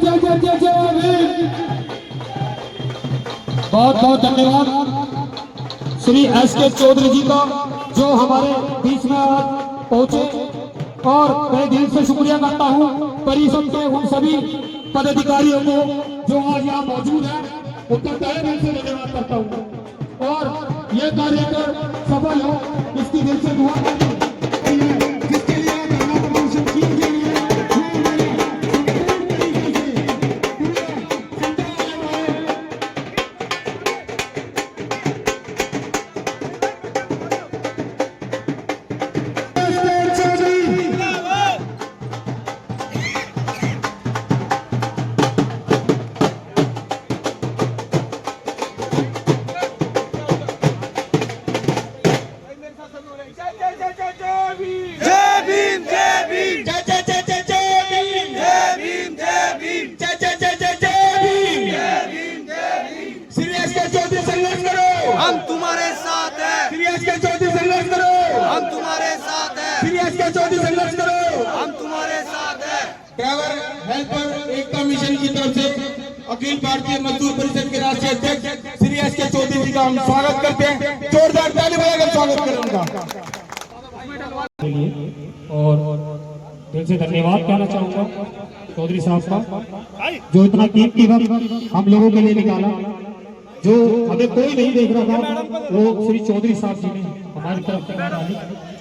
जय जय जय जय भीम। बहुत बहुत धन्यवाद श्री एस.के. चौधरी जी का जो हमारे बीच में आज पहुंचे और मैं दिल से शुक्रिया करता हूं परिषद के उन सभी पदाधिकारियों को जो आज यहाँ मौजूद है, उनका तहे दिल से धन्यवाद करता हूं और ये कार्यक्रम सफल हो इसकी दिल से दुआ करता हूं। जिसके लिए धरना प्रदर्शन किए गए हम तुम्हारे साथ हैं। श्री एस.के. चौधरी संघर्ष करो। हम तुम्हारे साथ हैं। श्री एस.के. चौधरी संघर्ष करो। हम तुम्हारे साथ हैं। ड्राइवर हेल्पर एकता मिशन की तरफ से अखिल भारतीय मजदूर परिषद के राष्ट्रीय अध्यक्ष श्री एस.के. चौधरी जी का हम स्वागत करते हैं। जोरदार ताली बजाकर स्वागत करें उनका। और दिल से धन्यवाद कहना चाहूंगा चौधरी साहब का जो इतना कीमती वक्त हम लोगों के लिए निकाला। जो हमें कोई नहीं देख रहा था वो श्री चौधरी साहब जी ने हमारी तरफ डाली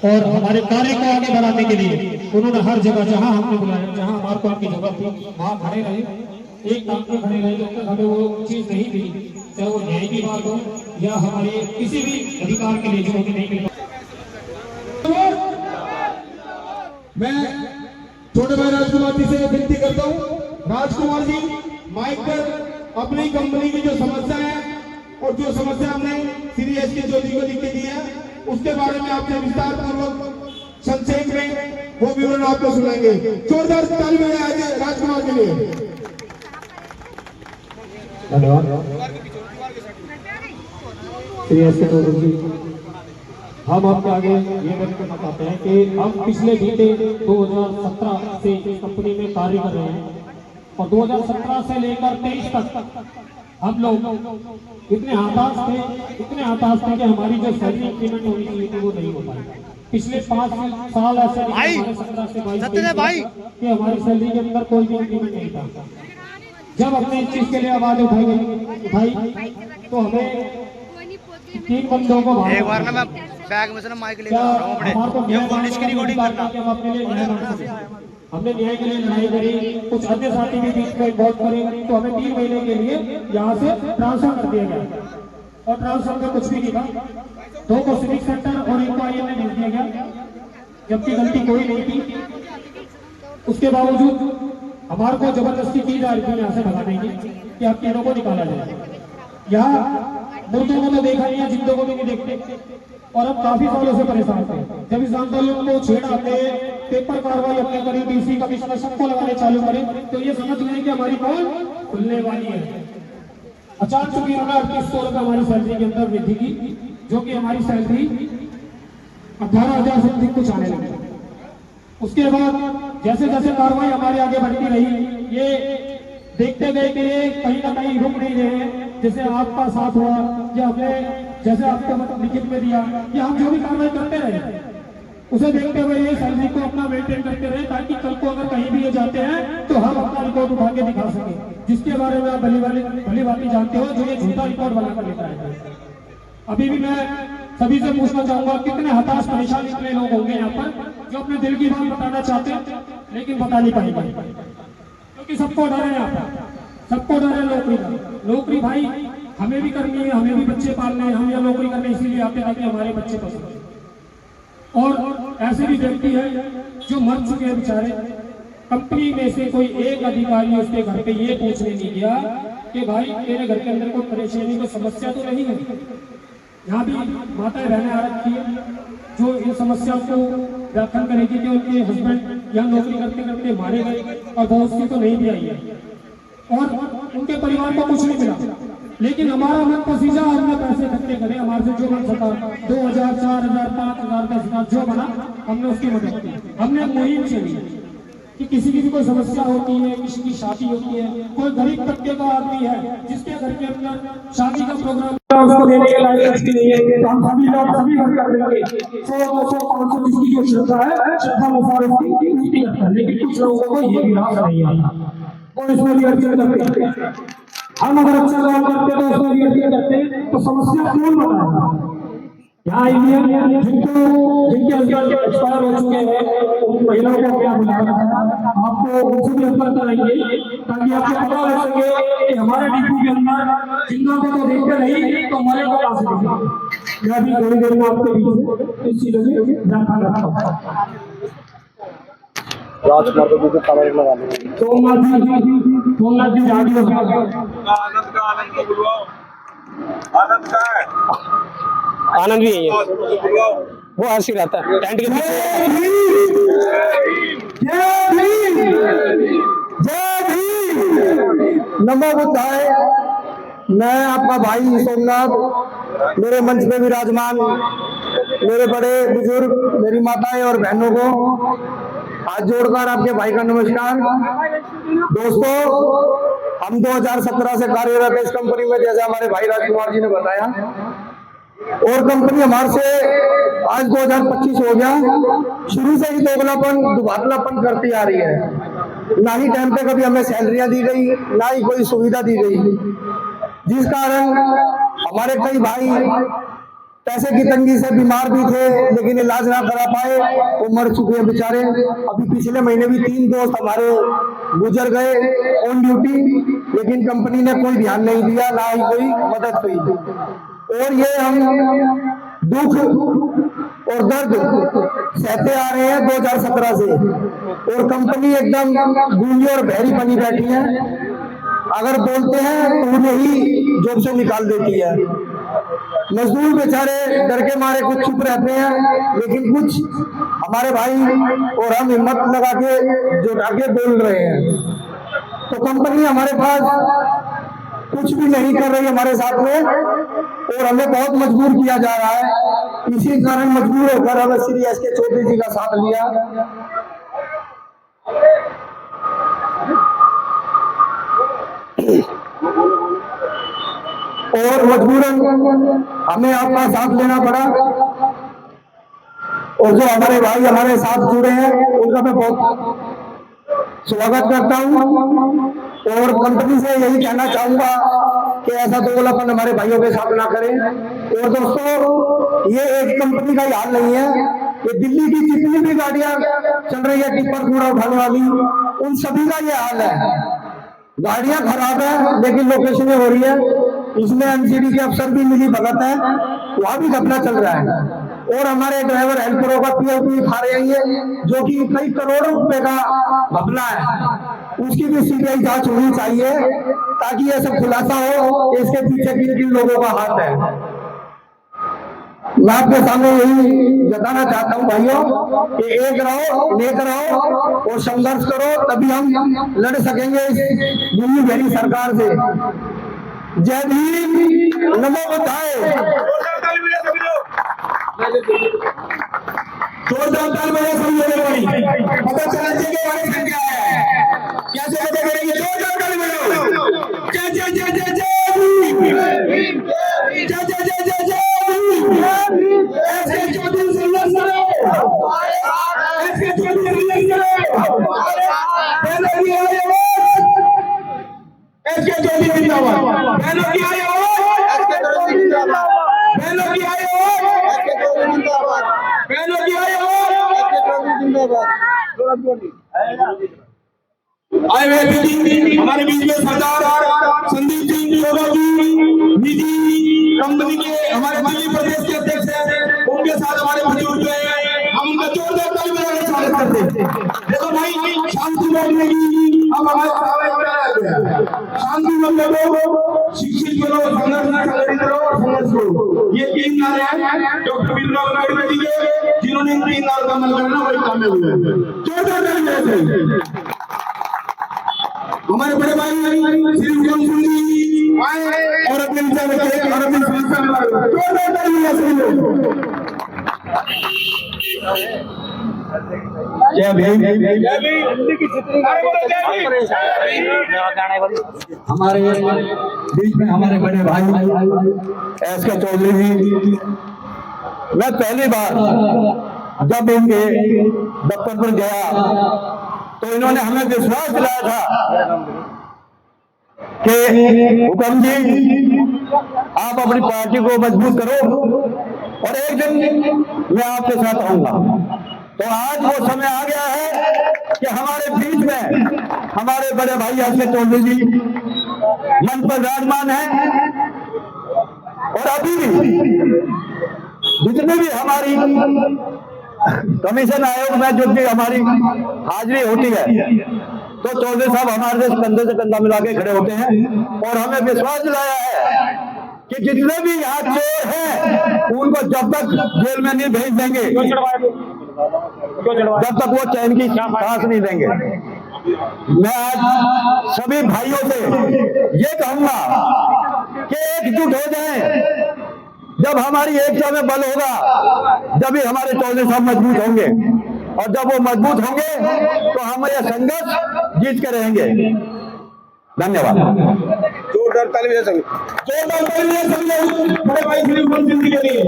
और हमारे कार्य को आगे बढ़ाने के लिए उन्होंने हर जगह जहां हमने बुलाया, जहां हमारे को उनकी जगह थी वहां खड़े रहे, एक काम पे खड़े रहे। जब तक हमें वो चीज नहीं मिली, चाहे वो न्याय की बात हो या हमारे किसी भी अधिकार के लिए जो हमें नहीं मिला। मैं छोटे भाई राजकुमार जी से विनती करता हूँ, राजकुमार जी माइक पर अपनी कंपनी की जो समस्या है और जो समस्या हमने श्री एस.के. चौधरी को लिख के दी है उसके बारे में आपसे विस्तार पूर्वक संक्षेप में वो विवरण आपको सुनाएंगे। जोरदार ताली बजाइए राजकुमार के लिए। धन्यवाद। श्री एस.के. चौधरी जी, हम आपके आगे ये बोलना चाहते हैं कि हम पिछले बीते 2017 से इस कंपनी में कार्य कर रहे हैं और 2017 से लेकर 23 तक हम लोग इतने हताश थे कि हमारी जो सैलरी इंक्रीमेंट होनी चाहिए थी वो नहीं हो पाई। पिछले 5 साल ऐसे 17 से 22 कि हमारी सैलरी के अंदर कोई भी इंक्रीमेंट नहीं था। जब हमने इस चीज के लिए आवाज उठाई तो हमें 3 बंदों को एक बार ना मैं बैग में से ना माइक लेकर आ रहा हूं अपने, ये पुलिस की रिकॉर्डिंग करना। हमने न्याय के लिए लड़ाई करी, कुछ अन्य साथी भी बीच में इन्वॉल्व करे तो हमें 3 महीने के लिए यहाँ से ट्रांसफर कर दिया गया और ट्रांसफर में कुछ भी नहीं था। 2 को सिविक सेंटर और 1 को आईएम में भेज दिया गया, जबकि गलती कोई नहीं थी। उसके बावजूद हमारे को जबरदस्ती की जा रही थी यहाँ से भगाने की कि आप तीनों को निकाला जाए। यहाँ मुर्दों को तो देखा नहीं है, जिंदों को भी नहीं देखते और अब काफी सालों से परेशान थे। जब इस आंदोलन को छेड़ा पेपर कार्रवाई अपने करी, डीसी कमिश्नर सबको लगाने चालू करे तो ये समझ लें कि हमारी पोल खुलने वाली है। अचानक चुकी उन्होंने 3800 रुपये हमारी सैलरी के अंदर वृद्धि की, जो कि हमारी सैलरी 18,000 से अधिक कुछ आने लगी। उसके बाद जैसे जैसे कार्रवाई हमारे आगे बढ़ती रही, ये देखते गए कि ये कहीं ना कहीं रुक नहीं रहे। जैसे आपका साथ हुआ या हमने जैसे आपको लिखित में दिया कि हम जो भी कार्रवाई करते रहे उसे देखते हुए ये सैलरी को अपना मेंटेन करते रहे, ताकि कल को अगर कहीं भी ये जाते हैं तो हम अपना रिकॉर्ड उठा के दिखा सके, जिसके बारे में आप भली बात जानते हो, जो ये झूठा रिकॉर्ड बनाकर लेता है। अभी भी मैं सभी से पूछना चाहूंगा, कितने हताश परेशान इतने लोग होंगे यहाँ पर जो अपने दिल की बात बताना चाहते हैं लेकिन बता नहीं पाएंगे, क्योंकि सबको डर है यहाँ पर, सबको डर है नौकरी का। नौकरी भाई हमें भी करनी है, हमें भी बच्चे पालने हैं, हम यहाँ नौकरी करने इसीलिए आते हैं ताकि हमारे बच्चे पसंद। और ऐसे भी व्यक्ति हैं जो मर चुके हैं बेचारे, कंपनी में से कोई एक अधिकारी उसके घर पे ये पूछने नहीं गया कि भाई तेरे घर के अंदर कोई परेशानी, कोई समस्या तो नहीं है। यहाँ भी माताएं बहनें आ रखी है जो इन समस्याओं को व्याख्यान करेगी कि उनके हस्बैंड यहाँ नौकरी करते करते मारे गए और बहुत सी तो नहीं भी आई है और उनके परिवार को कुछ नहीं मिला। लेकिन हमारा मन पसीजा, हमने पैसे इकट्ठे करे, हमारे से जो बन सका 2000, 4000, 5000, 10,000 जो बना हमने उसकी मदद की। हमने मुहिम चली कि किसी की भी कोई समस्या होती है, किसी की शादी होती है, कोई गरीब तबके का आदमी है जिसके घर के अंदर शादी का प्रोग्राम उसको देने के लायक नहीं है, तो हम सभी लोग सभी घर कर देंगे 100, 200, 500 जिसकी जो श्रद्धा है, श्रद्धा अनुसार उसकी पूर्ति करता है। लेकिन कुछ लोगों को ये भी रास नहीं आता, वो इसमें भी अर्चन करते हैं। हम अगर अच्छा काम करते तो उसमें भी अर्चन करते तो समस्या कौन बनाएगा? यहाँ जिनके हस्बैंड एक्सपायर हो चुके हैं उन महिलाओं को क्या बुलाना है, आपको उनसे भी अवगत कराएंगे ताकि आपको पता लग सके कि हमारे डिपो के अंदर जिंदा को तो देखते नहीं तो हमारे को कहाँ से देखेंगे। मैं भी थोड़ी देर में आपके बीच इस चीजों में ध्यान रखता हूँ। राजकुमार को भी कलर लगा देंगे। सोमनाथ जी आगे आनंद का आनंद को बुलवाओ। आनंद का है, आनंद भी है बुलवाओ। वो हंसी रहता है टेंट के पीछे। नमो बुद्धाय। मैं आपका भाई सोमनाथ, मेरे मंच पे विराजमान मेरे बड़े बुजुर्ग, मेरी माताएं और बहनों को हाथ जोड़कर आपके भाई का नमस्कार। दोस्तों, हम 2017 से कार्यरत इस कंपनी में, जैसे हमारे भाई राजकुमार जी ने बताया, और कंपनी हमारे से आज 2025 हो गया। शुरू से ही दोगलापन दुभागलापन करती आ रही है। ना ही टाइम पे कभी हमें सैलरियां दी गई, ना ही कोई सुविधा दी गई, जिस कारण हमारे कई भाई पैसे की तंगी से बीमार भी थे लेकिन इलाज ना करा पाए, वो मर चुके हैं बेचारे। अभी पिछले महीने भी 3 दोस्त हमारे गुजर गए ऑन ड्यूटी, लेकिन कंपनी ने कोई ध्यान नहीं दिया, ना ही कोई मदद हुई। और ये हम दुख और दर्द सहते आ रहे हैं 2017 से, और कंपनी एकदम गूंगी और बहरी बनी बैठी है। अगर बोलते हैं तो उन्हें ही जॉब से निकाल देती है। मजदूर बेचारे डर के मारे कुछ चुप रहते हैं, लेकिन कुछ हमारे भाई और हम हिम्मत लगा के जुटा के बोल रहे हैं। तो कंपनी हमारे पास कुछ भी नहीं कर रही हमारे साथ में, और हमें बहुत मजबूर किया जा रहा है। इसी कारण मजबूर होकर हमें श्री एस.के. चौधरी जी का साथ लिया। और मजबूरन हमें आपका साथ लेना पड़ा, और जो हमारे भाई हमारे साथ जुड़े हैं उनका मैं बहुत स्वागत करता हूं। और कंपनी से यही कहना चाहूंगा कि ऐसा दोगलापन हमारे भाइयों के साथ ना करें। और दोस्तों, ये एक कंपनी का ही हाल नहीं है, ये दिल्ली की जितनी भी गाड़ियां चल रही है टिप्पर कूड़ा उठाने वाली, उन सभी का ये हाल है। गाड़ियां खराब है लेकिन लोकेशनें हो रही है। इसमें एमसीडी के अफसर भी मिली भगत है, वहां भी घपला चल रहा है। और हमारे ड्राइवर हेल्परों का पीएफपी खा रहे हैं, जो कि कई करोड़ों रुपए का घपला है। उसकी भी सीबीआई जांच होनी चाहिए ताकि ये सब खुलासा हो इसके पीछे किन किन लोगों का हाथ है। मैं आपके सामने यही बताना चाहता हूँ भाइयों कि एक रहो, नेक रहो और संघर्ष करो, तभी हम लड़ सकेंगे इस गुल्ली भैरी सरकार से। जय भीम, नमो बुद्धाय। जोरदार बजा सभी लोगों पता चला के वाले संख्या है, कैसे बजा करेंगे? जोरदार ताली बजाओ। जय जय जय जय जय भीम, जय जय जय जय जय भीम। ऐसे चौधरी संघर्ष करो, ऐसे चौधरी संघर्ष करो। पहले भी आए ऐसे चौधरी जिंदाबाद, बहनों की आए ऐसे चौधरी जिंदाबाद, बहनों की आए ऐसे चौधरी जिंदाबाद, बहनों की आए ऐसे चौधरी जिंदाबाद। आए हुए दीदी हमारे बीच में सरदार संदीप सिंह योगा जी, निजी कंपनी के हमारे दिल्ली प्रदेश के अध्यक्ष हैं, उनके साथ हमारे बुजुर्ग हैं, हम उनका जोरदार ताली बजाकर स्वागत करते हैं। देखो भाई, शांति बोलने की हम शांति बोलो, शिक्षित करो, संघर्ष करो, संघर्ष करो। ये 3 नारे हैं डॉक्टर भीमराव अम्बेडकर जी के, जिन्होंने इन 3 नारों का अमल करना वही कामयाब हुए हैं। जोरदार ताली बजाते। हमारे बड़े भाई श्री उदम सिंह जी आए और अपने विचार रखे और अपनी समस्या जोरदार ताली बजाते हैं। जय भीम। हमारे बीच में हमारे बड़े भाई SK चौधरी जी, मैं पहली बार जब इनके दफ्तर पर गया तो इन्होंने हमें विश्वास दिलाया था कि हुक्म जी आप अपनी पार्टी को मजबूत करो और एक दिन मैं आपके साथ आऊंगा। तो आज वो समय आ गया है कि हमारे बीच में हमारे बड़े भाई SK चौधरी जी मन पर विराजमान है और अभी भी जितने भी हमारी कमीशन आयोग में जो भी हमारी हाजिरी होती है तो चौधरी साहब हमारे कंधे से कंधा मिला के खड़े होते हैं और हमें विश्वास दिलाया है कि जितने भी यहाँ चोर हैं उनको जब तक जेल में नहीं भेज देंगे जब तक वो चैन की सांस नहीं देंगे। मैं आज सभी भाइयों से ये कहूंगा कि एकजुट हो जाएं। जब हमारी एकता में बल होगा जब ही हमारे चौधरी साहब मजबूत होंगे और जब वो मजबूत होंगे तो हम ये संघर्ष जीत के रहेंगे। धन्यवाद। जोरदार ताली बजाएं सभी बड़े भाई फिल्म जिंदगी के लिए।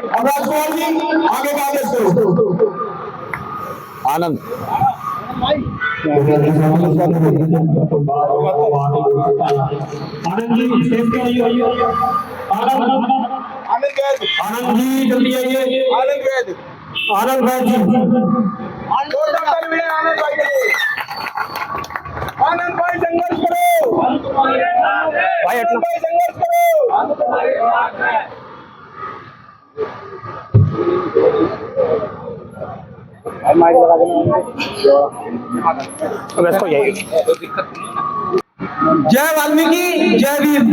अब राजकुमार जी आगे का आदेश करो। आनंद आनंद जी स्टेज पे आइए। आनंद वैद, आनंद जी जल्दी आइए। आनंद वैद, आनंद भाई जी, जोरदार ताली बजाएं आनंद भाई के लिए। आनंद भाई संघर्ष करो, आनंद भाई संघर्ष करो। अब इसको यही जय वाल्मीकि, जय भीम।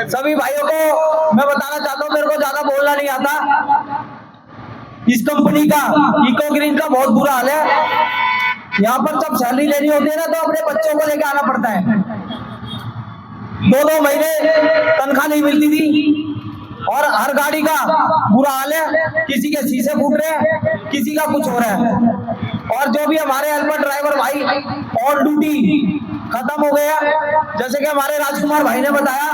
सभी भाइयों को मैं बताना चाहता हूँ, मेरे को ज्यादा बोलना नहीं आता। इस कंपनी का इको ग्रीन का बहुत बुरा हाल है। यहाँ पर जब सैलरी लेनी होती है ना तो अपने बच्चों को लेके आना पड़ता है। 2-2 महीने तनख्वाह नहीं मिलती थी और हर गाड़ी का बुरा हाल है। किसी के शीशे फूट रहे हैं, किसी का कुछ हो रहा है। और जो भी हमारे हेल्पर ड्राइवर भाई ऑन ड्यूटी खत्म हो गया, जैसे कि हमारे राजकुमार भाई ने बताया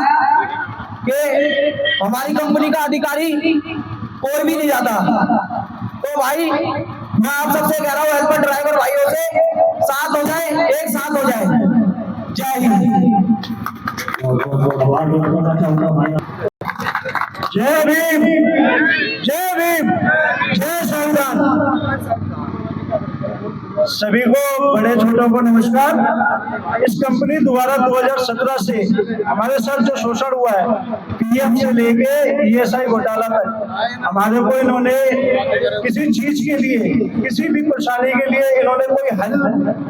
कि हमारी कंपनी का अधिकारी कोई भी नहीं जाता। तो भाई मैं आप सबसे कह रहा हूँ, हेल्पर ड्राइवर भाइयों से साथ हो जाए, एक साथ हो जाए। जय हिंद, जय भीम, जय भीम, जय संविधान। सभी को बड़े छोटों को नमस्कार। इस कंपनी द्वारा 2017 से हमारे साथ जो शोषण हुआ है, पीएफ से लेके ESI घोटाला तक, हमारे को इन्होंने किसी चीज के लिए, किसी भी परेशानी के लिए इन्होंने कोई हल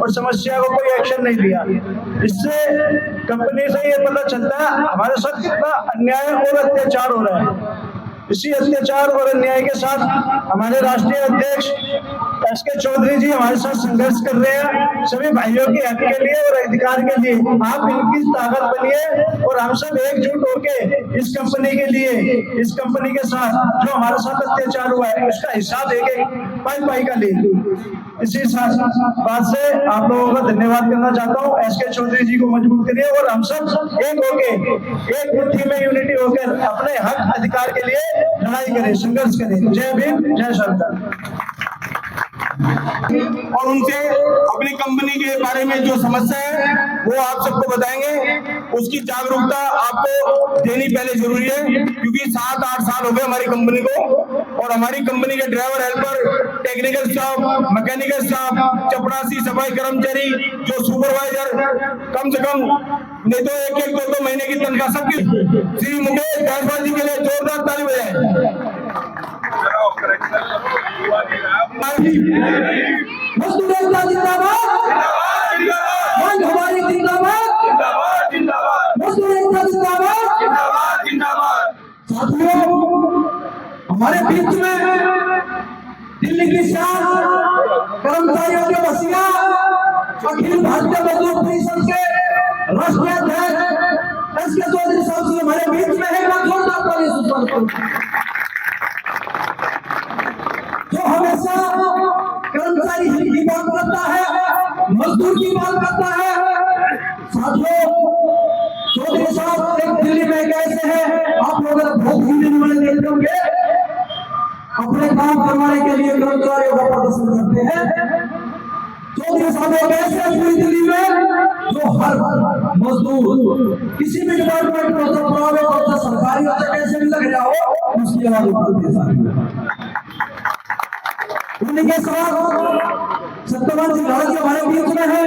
और समस्या को कोई एक्शन नहीं लिया। इससे कंपनी से ये पता चलता है हमारे साथ कितना अन्याय और अत्याचार हो रहा है। इसी अत्याचार और अन्याय के साथ हमारे राष्ट्रीय अध्यक्ष SK चौधरी जी हमारे साथ संघर्ष कर रहे हैं, सभी भाइयों के हक के लिए और अधिकार के लिए। आप इनकी ताकत बनिए और हम सब एकजुट होके इस कंपनी के लिए, इस कंपनी के साथ जो हमारे साथ अत्याचार हुआ है उसका हिसाब एक पाई का लिए। इसी बात से आप लोगों का धन्यवाद करना चाहता हूँ। SK चौधरी जी को मजबूत करिए और हम सब एक होके, एक मुट्ठी में यूनिटी होकर अपने हक अधिकार के लिए लड़ाई करें, संघर्ष करें। जय भीम, जय संविधान। और उनसे अपनी कंपनी के बारे में जो समस्या है वो आप सबको बताएंगे। उसकी जागरूकता आपको देनी पहले जरूरी है, क्योंकि 7-8 साल हो गए हमारी कंपनी को, और हमारी कंपनी के driver, helper, technical staff, mechanical staff, चपरासी, सफाई कर्मचारी, जो सुपरवाइजर, कम से कम नहीं तो 1-1, 2-2 महीने की तनख्वाह सबकी। श्री मुकेश जायसवाल जी के लिए जोरदार ताली बजाएं। मजदूर एकता जिंदाबाद, मंच हमारी जिंदाबाद, मजदूर एकता जिंदाबाद। साथियों, हमारे बीच में दिल्ली की शान, कर्मचारियों के वसीला, अखिल भारतीय मजदूर परिषद के राष्ट्रीय अध्यक्ष SK चौधरी साहब जी हमारे बीच में है। जो हमेशा कर्मचारी काम करवाने के लिए कर्मचारियों का प्रदर्शन करते हैं। चौधरी साहब एक ऐसे पूरी दिल्ली में जो हर मजदूर किसी भी डिपार्टमेंट में हो, प्राइवेट हो, सरकारी हो, कैसे भी लग रहा हो, उसकी आवाज उठाते हैं। उनके साथ सत्यवान सिंह जी हमारे बीच में है,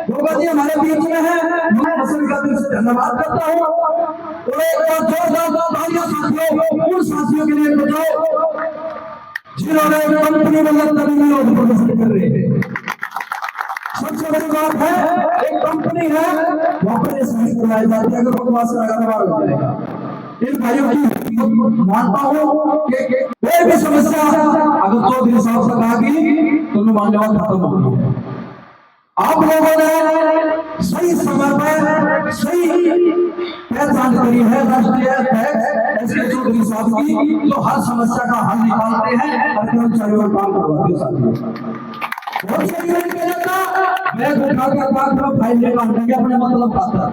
गोगा जी हमारे बीच में है, मैं फसल का दिल से धन्यवाद करता हूँ। और एक बार जोरदार तालियां साथियों उन साथियों के लिए बजाओ जिन्होंने कंपनी में लगता विरोध प्रदर्शन कर रहे हैं। सबसे बड़ी बात है, एक कंपनी है वहां पर ये समझ बनाई जाती है, अगर बकवास लगातार हो जाएगा। इन भाइयों की मानता हूँ कि कोई भी समस्या अगर चौधरी साहब से कहा कि तो मान्यवाद खत्म हो गई। आप लोगों ने सही समय पर सही पहचान करी है राष्ट्रीय अध्यक्ष एस के चौधरी साहब की, जो हर समस्या का हल निकालते हैं और कर्मचारियों का काम करवाते हैं। साथियों बहुत सही मैं उठा फाइल लेकर अपने मतलब आता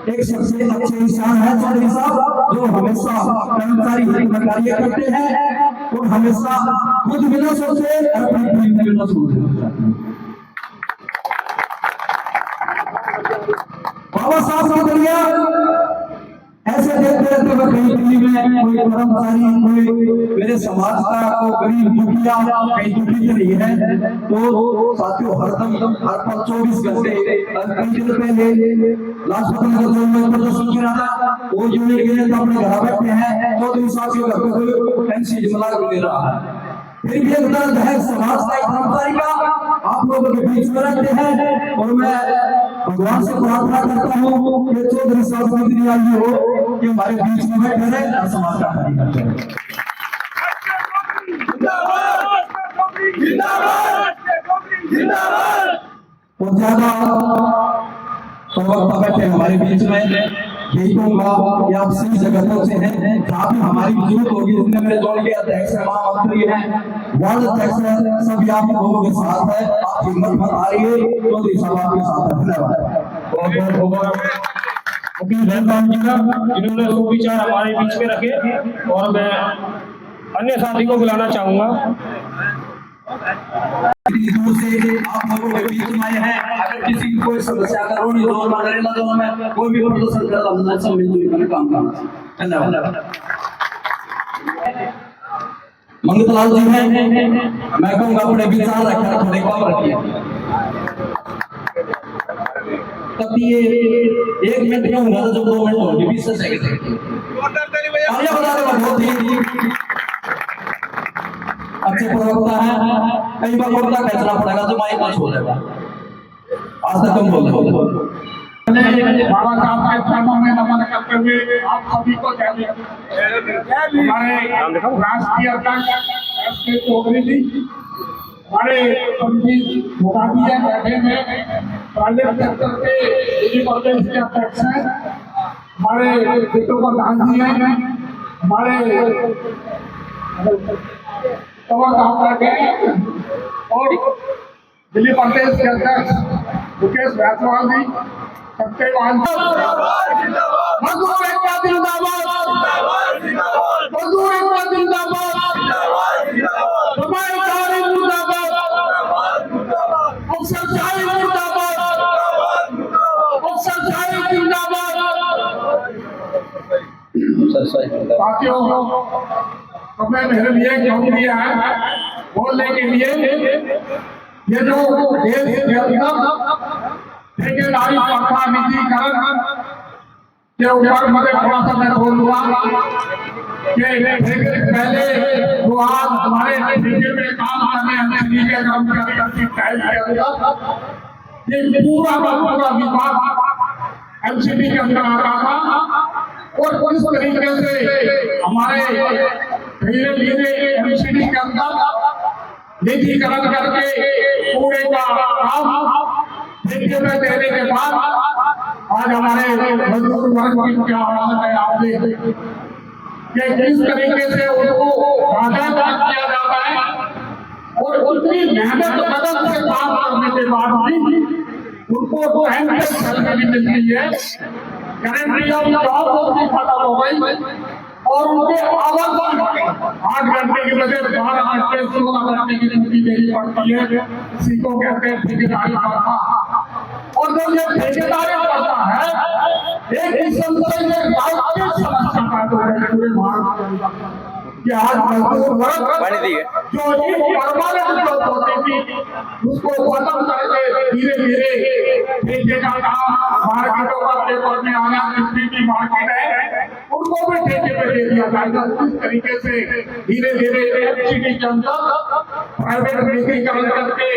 एक सबसे अच्छे इंसान है चौधरी साहब, जो हमेशा कर्मचारी हित में कार्य करते हैं और हमेशा खुद बिना सोचे अपनी टीम में बिना सोचे। बाबा साहब चौधरिया ऐसे देखते रहते हुए कहीं दिल्ली में कोई कर्मचारी कोई मेरे समाज का को गरीब दुखिया कहीं दुखी नहीं है, तो साथियों हरदम हर पल 24 घंटे कई दिन पहले लाजपत में प्रदर्शन किया था, वो यूनिट के नेता अपने घर बैठे हैं, चौधरी साहब के घर पे कोई पेंशन जमा ले रहा है। फिर भी एक दर्द है समाज का कर्मचारी का, आप लोगों के बीच में रहते हैं और मैं भगवान से प्रार्थना करता हूँ कि चौधरी साहब की इतनी आयु हो कि हमारे बीच में बैठे रहे और समाज का कार्य करते हैं। और ज्यादा तो वक्त बैठे हमारे बीच में यही कहूंगा कि आप सही जगहों से हैं जहाँ भी हमारी जरूरत होगी। इसमें मेरे जोड़ के अध्यक्ष है, महामंत्री है, वार्ड अध्यक्ष है, सभी आप लोगों के साथ है। आप हिम्मत मत हारिए, चौधरी साहब आपके साथ है। धन्यवाद। जिन्होंने सुविचार हमारे बीच में रखे, और मैं अन्य साथी को बुलाना चाहूंगा। दूर से आप लोगों के बीच में आए हैं, अगर किसी की कोई समस्या का रोनी जोर मांगरेला जो में कोई भी प्रदर्शन कर रहा है, सब मिलजुल कर काम करना। धन्यवाद। मंगतलाल जी हैं, मैं कहूँगा अपने विचार रखना थोड़े कम रखिए। तब ये 1 मिनट क्यों होगा, जब 2 मिनट होंगे 20 सेकंड बहुत ही अच्छे प्रवक्ता है। कई बार प्रवक्ता खींचना पड़ेगा तो माइक पास हो जाएगा। आज तक हम बोल बाबा साहब के चरणों में नमन करते हुए आप सभी को हमारे राष्ट्रीय अध्यक्ष एस के चौधरी जी, हमारे पंडित मोराजी जी बैठे में प्राइवेट सेक्टर के दिल्ली प्रदेश के अध्यक्ष हैं, हमारे बिट्टू प्रधान जी हैं, हमारे और दिल्ली प्रदेश के अध्यक्ष मुकेश जायसवाल जी, सत्यवान मजदूर एकता जिंदाबाद, मजदूर एकता जिंदाबाद, समाजवादी मुर्दाबाद, अफसरशाही मुर्दाबाद, अफसरशाही जिंदाबाद। साथियों, हमें मेरे लिए क्यों दिया है बोलने के लिए, ये जो देश के अंदर ठेकेदारी प्रथा निजीकरण के ऊपर मैं थोड़ा सा मैं बोलूंगा कि पहले जो आज हमारे ठेके में काम करने हमें के कर्मचारी की टाइम के अंदर ये पूरा विभाग एमसीडी के अंदर आता था, और किस तरीके से हमारे धीरे धीरे एमसीडी के अंदर निजीकरण करके पूरे का काम ठेके में देने के बाद आज हमारे मजदूर वर्ग की क्या हालत है आप देखिए कि किस तरीके से उनको बाधाग्रस्त किया जाता है, और उतनी मेहनत मदद से काम करने के बाद भी उनको सैलरी मिलती है, गारंटी ऑफ जॉब उनकी खत्म हो गई और उनके आवास 8 घंटे की बजाय 12 घंटे 16 घंटे की ड्यूटी देनी पड़ती है। इसी को कहते हैं ठेकेदारी प्रथा। और जब ये ठेकेदारी प्रथा है एक किस्म से ये राष्ट्रीय समस्या पैदा हो रही पूरे भारत के अंदर कि आज मजदूर वर्ग जो एक परमानेंट जॉब होती थी उसको खत्म करके धीरे धीरे ठेके का काम मार्केटों का पेपर में आना जितनी भी मार्केट है उनको भी ठेके पे दे दिया जाएगा। इस तरीके से धीरे धीरे एफसीडी के अंदर प्राइवेट निजीकरण करके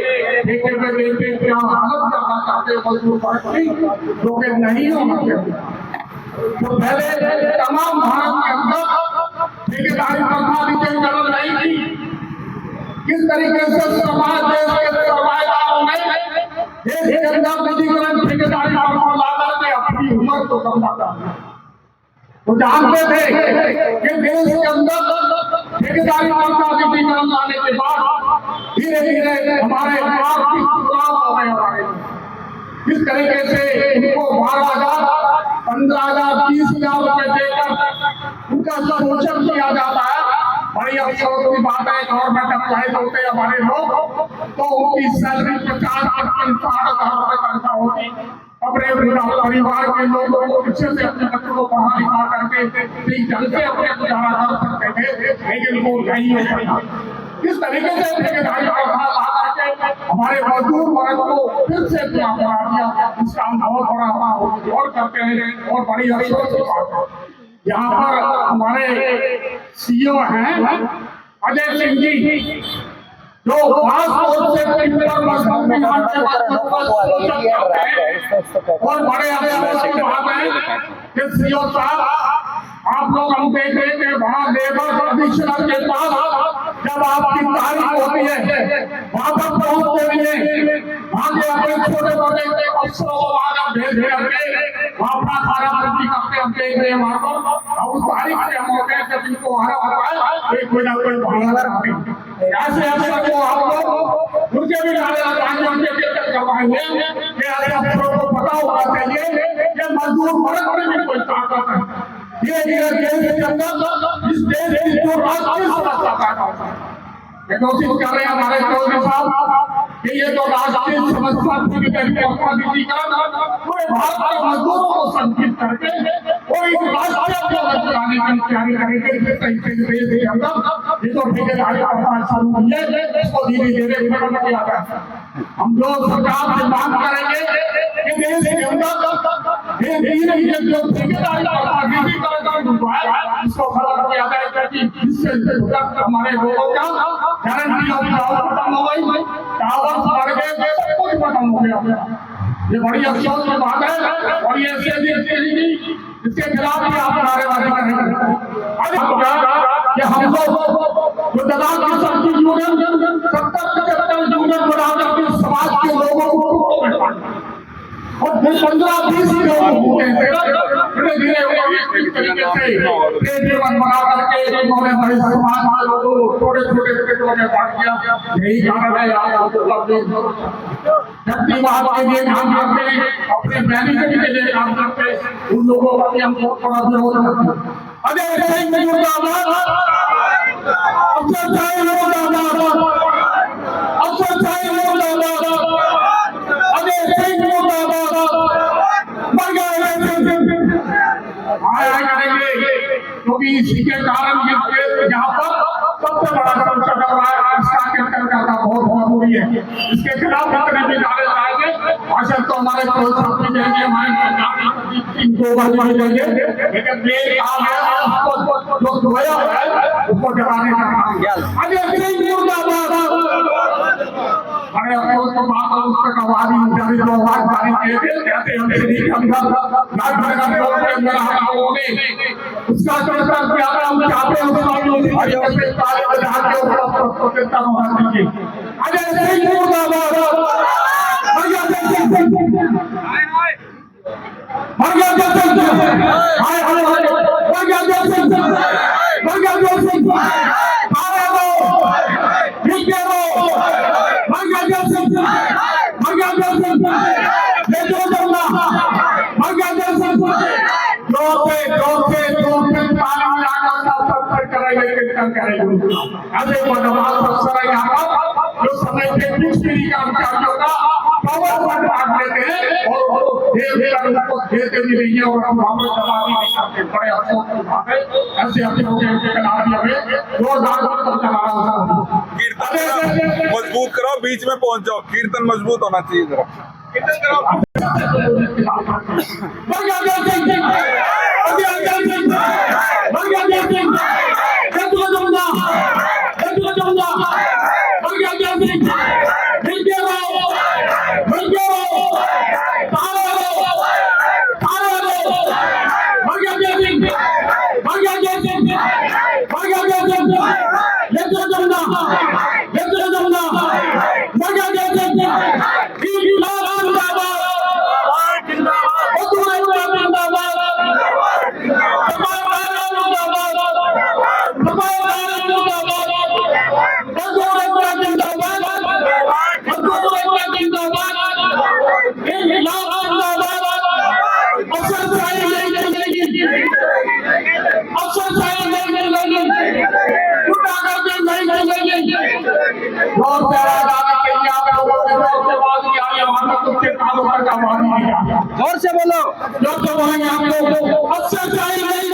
ठेके पे देते क्या हालत करना चाहते मजदूर वर्ग की जो कि नहीं होना चाहिए। तो पहले तमाम भारत के अंदर ठेकेदारी प्रथा निजीकरण नहीं थी। किस तरीके से समाज देश के सरमाएदारों ने देश के अंदर निजीकरण ठेकेदारी प्रथा लाकर के अपनी उम्र को कम करता तो जानते थे कि देश के अंदर ठेकेदारी प्रथा निजीकरण लाने के बाद धीरे धीरे हमारे आर्थिक सुधार हो गए। इस तरीके से उनको 12,000, 15,000, 30,000 रुपए देकर उनका शोषण किया जाता है। बड़ी अफसोस की बात है गवर्नमेंट एम्प्लॉइज होते हैं हमारे लोग तो उनकी सैलरी 50-60,000 रुपए तनख्वाह होती। अपने परिवार के लोगों को अच्छे से अपने बच्चों को पढ़ा लिखा करके ठीक ढंग से अपने गुजारा कर सकते थे लेकिन वो नहीं हो सकता। किस तरीके से ठेकेदारी प्रथा ला करके हमारे मजदूर वर्ग को फिर से करा दिया इसका हम बहुत बड़ा गौर करते हैं और बड़ी अफसोस की बात है। यहाँ पर हमारे सीईओ हैं अजय सिंह जी जो पासपोर्ट से पेपर मजदूर बिहार के और बड़े अफसोस की बात है कि सीईओ साहब आप लोग हम देख रहे थे वहाँ लेबर कमिश्नर के पास जब आपकी तारीख होती है वहाँ पर पहुँचते हुए वहाँ के अपने छोटे मोटे अफसरों को वहाँ भेज करके वहाँ अपना खाना बंदी करते हम देख रहे हैं वहाँ पर उस तारीख से हम होते हैं जिनको आना होता है एक कोई ना कोई बहाना ऐसे अफसर को आप लोग उनके भी नारे करवाएंगे कि ऐसे अफसरों को पता होना चाहिए कि मजदूर वर्ग में कोई ताकत है। ये देश के अंदर इस देश की जो राष्ट्रीय समस्या पैदा होता है कोशिश कर रहे हैं हमारे चौधरी साहब कि ये जो राष्ट्रीय समस्या पूरी तरीके पूरे भारत के मजदूरों को संचित करके वो एक राष्ट्रीय चलाने की तैयारी करेंगे देश के अंदर ये जो ठेकेदारी प्रथा शुरू हुई है इसको धीरे धीरे खत्म किया जाए। हम लोग सरकार से मांग करेंगे कि देश के अंदर धीरे धीरे जो ठेकेदारी प्रथा निजीकरण हुआ है इसको खत्म किया जाए ताकि इससे हमारे लोगों का गारंटी ऑफ जॉब खत्म हो गई टावर्स बढ़ गए सब कुछ खत्म हो गया। ये बड़ी अफसोस की बात है और ये इसके खिलाफ भी आप कार्यवाही करेंगे। कि हम लोग जो दलाल किसान की यूनियन 70-75 यूनियन बनाकर के समाज के लोगों को और 15-20 लोग धीरे धीरे इस तरीके से जीवन बना करके इन्होंने बड़े समाज के लोगों छोटे छोटे क्षेत्रों में बांट दिया। यही कारण है व्यक्तिवाद के लिए काम करते अपने बेनिफिट के लिए काम करते उन लोगों का भी हम बहुत बड़ा विरोध करते हैं। अजय सिंह मुर्दाबाद, अफसर साहब मुर्दाबाद, अफसर साहब मुर्दाबाद, अजय सिंह मुर्दाबाद, मर गए आया करेंगे क्योंकि इसी के कारण यहाँ पर सबसे बड़ा समस्या कर रहा है इसका बहुत जरूरी है। इसके खिलाफ जितने भी नारे लाएंगे असल तो हमारे प्रोत्साहन देंगे हमारे इनको देंगे लेकिन ये काम है जो धोया है उसको जगाने का अजय सिंह मुर्दाबाद। अरे अफसोस की बात है उस तक आवाज जो आवाज जारी किए थे कहते हम श्री के अंदर लोगों के अंदर लोगों ने उसका चर्चा किया था हम चाहते हैं उसका ताले बजा के ऊपर प्रतिष्ठा होना चाहिए। अजय सिंह मुर्दाबाद, अजय सिंह लेकर करेंगे। ऐसे बदमाश अफसर है यहाँ पर जो समय पे कुछ भी नहीं काम चाहिए होगा, पावर भाग लेते हैं और उनको देते भी नहीं है और हम वापस जमा भी नहीं करते। बड़े अफसोस की बात है, ऐसे अफसरों के खिलाफ हमें जोरदार चला रहा है। कीर्तन मजबूत करो, बीच में पहुंच जाओ, कीर्तन मजबूत होना चाहिए जरा। कीर्तन करो। जोर से बोलो, जोर से बोलेंगे आप लोग। अफसर चाहिए नहीं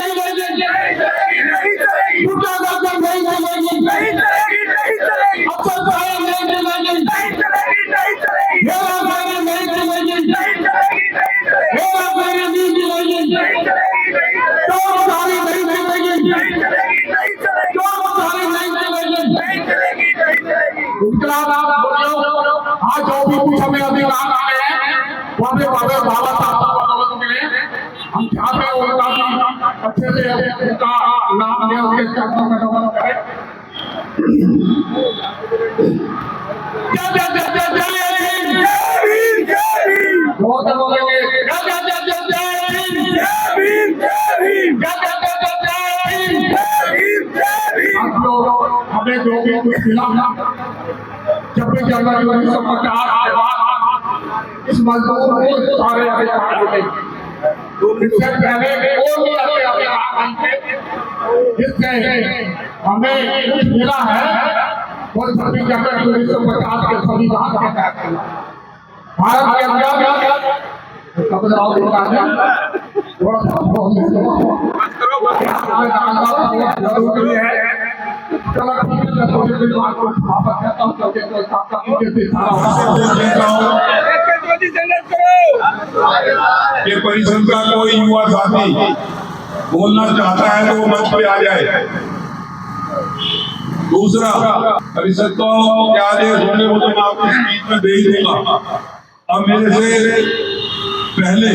आज जो भी कुछ हमें अधिकार आ रहे हैं वो हमें बाबा साहब मिले, हम चाहते हैं उनका भी अच्छे से उनका नाम ले, उनके चरणों में नमन करें। हमें जो भी कुछ मिला 26 जनवरी 1950 के बाद इस मजदूर को सारे अधिकार मिले। इससे पहले कोई भी अधिकार नहीं थे, जिससे हमें कुछ मिला है वो 26 जनवरी 1950 के संविधान के तहत भारत के अंदर जरूरी है। ये परिषद का कोई युवा साथी बोलना चाहता है तो वो मंच पे आ जाए। दूसरा, परिषद को क्या आदेश होंगे वो तो मैं आपको स्पीच में दे ही दूंगा। अब मेरे से पहले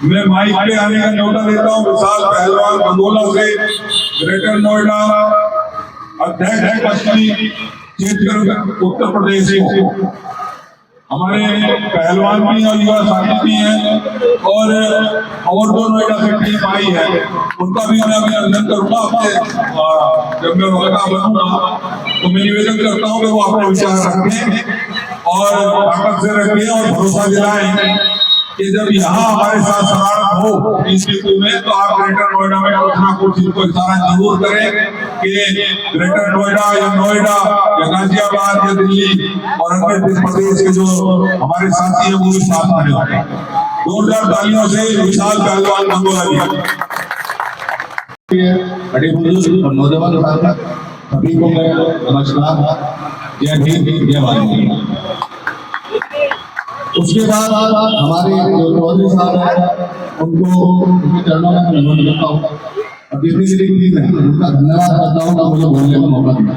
मैं माइक पे आने का न्योता देता हूँ विशाल पहलवान मंगोला से, ग्रेटर नोएडा अध्यक्ष पश्चिमी क्षेत्र उत्तर प्रदेश को। हमारे पहलवान भी और युवा साथी भी हैं और दो नोएडा से टीम आई है, उनका भी मैं अभिनंदन करूंगा। आपसे जब मैं वक्ता बनूंगा तो मैं निवेदन करता हूँ कि वो अपने विचार रखें और ताकत से रखें और भरोसा दिलाएं कि जब यहाँ हमारे साथ शरारत हो इस ऋतु में तो आप ग्रेटर नोएडा में कुछ ना कुछ इनको इशारा जरूर करें कि ग्रेटर नोएडा या नोएडा या गाजियाबाद या दिल्ली और अन्य प्रदेश के जो हमारे साथी हैं वो भी साथ खड़े होंगे। जोरदार तालियों से विशाल पहलवान मंगोला जी। बड़े बुजुर्ग और नौजवान सभी को नमस्कार, जय भीम जय वाणी। उसके बाद हमारे जो चौधरी साहब हैं उनको उनके चरणों में नमन करता हूँ और जितनी मेरी टीम है उनका धन्यवाद करता हूँ कि मुझे बोलने का मौका दिया।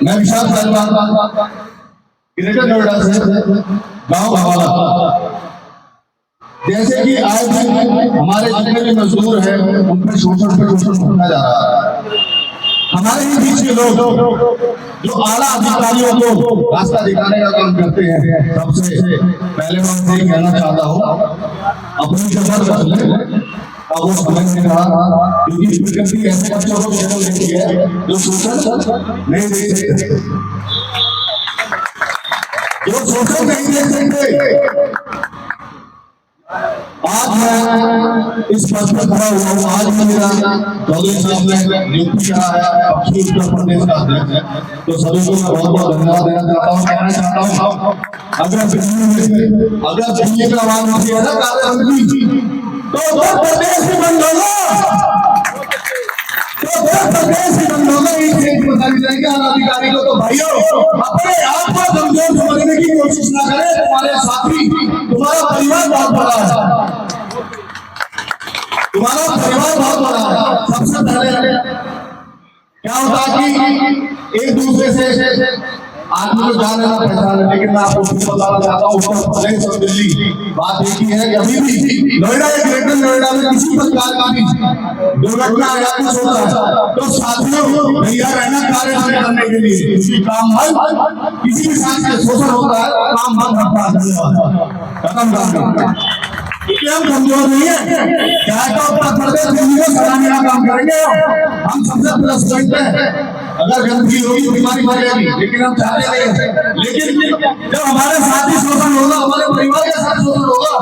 मैं विशाल पहलवान ग्रेटर नोएडा से गांव हवाला। जैसे कि आए दिन हमारे जितने भी मजदूर हैं उन पर शोषण होता जा रहा है। हमारे ही बीच के लोग जो आला अधिकारियों को रास्ता दिखाने का काम करते हैं, सबसे पहले मैं उनसे कहना चाहता हूँ अपनी जगह रख ले। अब वो समझ नहीं रहा क्योंकि प्रकृति ऐसे बच्चों को जन्म देती है जो शोषण नहीं दे सकते, जो शोषण नहीं दे सकते। आज मैं इस पद पर खड़ा हुआ हूँ। आज मेरा चौधरी साहब ने नियुक्ति करा है पश्चिमी उत्तर प्रदेश का अध्यक्ष है, तो सभी को मैं बहुत बहुत धन्यवाद देना चाहता हूँ। कहना चाहता हूँ अगर दिल्ली का आवाज होती है ना कार्यमंत्री, तो उत्तर प्रदेश ही बंद होगा, तो उत्तर प्रदेश ही बंद होगा। एक बताई जाएगी अधिकारी को। तो भाइयों अपने आप को कमजोर समझने की कोशिश ना करें। तुम्हारे साथी, तुम्हारा परिवार बहुत बड़ा है, तुम्हारा परिवार बहुत बड़ा है। सबसे पहले क्या होता है कि एक दूसरे से आदमी को जाने ना पहचाने, लेकिन मैं आपको बताना चाहता हूँ उत्तर प्रदेश और दिल्ली बात एक ही है कि अभी भी नोएडा या ग्रेटर नोएडा में किसी प्रकार का भी दुर्घटना या कुछ होता है तो साथियों भैया रहना कार्य करने के लिए किसी काम बंद, किसी भी साथ से शोषण होता है काम बंद होता है, खत्म कर क्योंकि हम कमजोर नहीं है। क्या तो उत्तर प्रदेश दिल्ली को सलामी का काम करेंगे, हम सबसे प्लस पॉइंट है। अगर गंदगी होगी तो बीमारी बढ़ेगी, लेकिन हम चाहते नहीं हैं। लेकिन जब हमारे साथ ही शोषण होगा, हमारे परिवार के साथ शोषण होगा,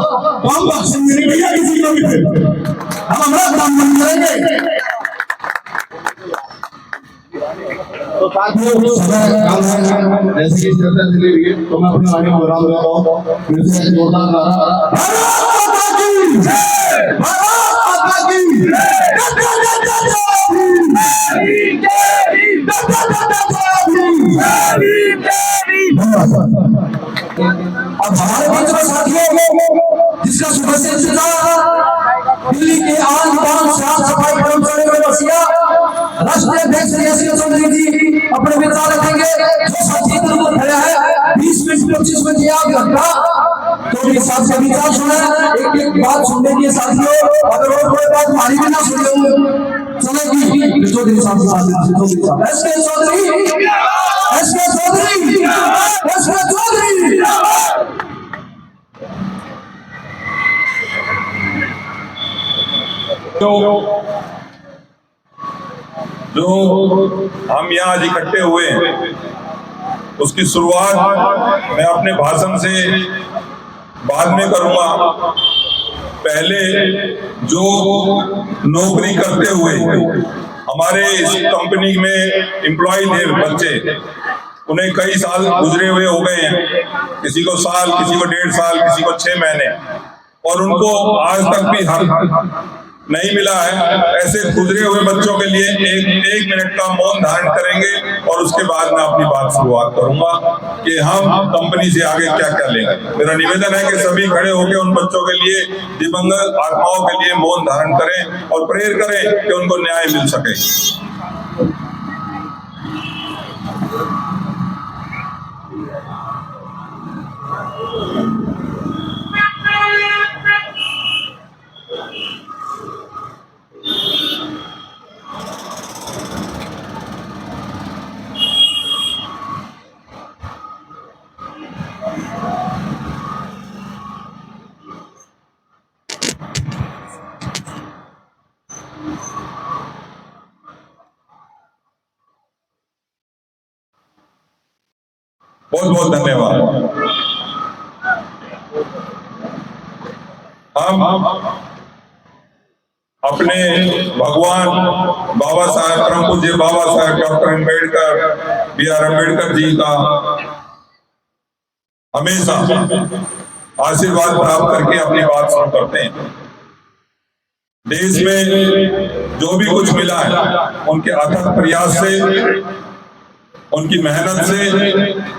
तो हम बख्शेंगे नहीं भैया किसी को भी, हम हमारा काम बंद करेंगे। तो साथियों समय काम है, जैसे कि चर्चा चली रही है तो मैं अपने आगे प्रोग्राम ले रहा हूँ। फिर से जोरदार नारा अब हमारे बीच में साथियों जिसका सुबह से इंतजार दिल्ली के आन बान साफ सफाई कर्मचारियों में बसिया राष्ट्रीय अध्यक्ष यशवी चौधरी जी अपने विचार रखेंगे। जो साथी पर खड़ा है 20 मिनट 25 मिनट या घंटा तो ये साथ से विचार सुना, एक एक बात सुनने की साथियों, अगर और कोई बात हमारी भी ना सुने चलेगी। चौधरी साहब S K Chaudhary S K Chaudhary S K Chaudhary जो हम यहाँ आज इकट्ठे हुए हैं उसकी शुरुआत मैं अपने भाषण से बाद में करूंगा। पहले जो नौकरी करते हुए हमारे इस कंपनी में एम्प्लॉय थे बच्चे, उन्हें कई साल गुजरे हुए हो गए हैं, किसी को साल, किसी को 1.5 साल, किसी को 6 महीने, और उनको आज तक भी हक नहीं मिला है। ऐसे गुजरे हुए बच्चों के लिए एक मिनट का मौन धारण करेंगे और उसके बाद मैं अपनी बात शुरुआत करूंगा कि हम कंपनी से आगे क्या क्या लेंगे। मेरा निवेदन है कि सभी खड़े होकर उन बच्चों के लिए, दिवंगत आत्माओं के लिए मौन धारण करें और प्रेयर करें कि उनको न्याय मिल सके। बहुत बहुत धन्यवाद। हम अपने भगवान बाबा साहब, परम पूज्य बाबा साहब डॉक्टर अम्बेडकर, B.R. अम्बेडकर जी का हमेशा आशीर्वाद प्राप्त करके अपनी बात शुरू करते हैं। देश में जो भी कुछ मिला है उनके अथक प्रयास से, उनकी मेहनत से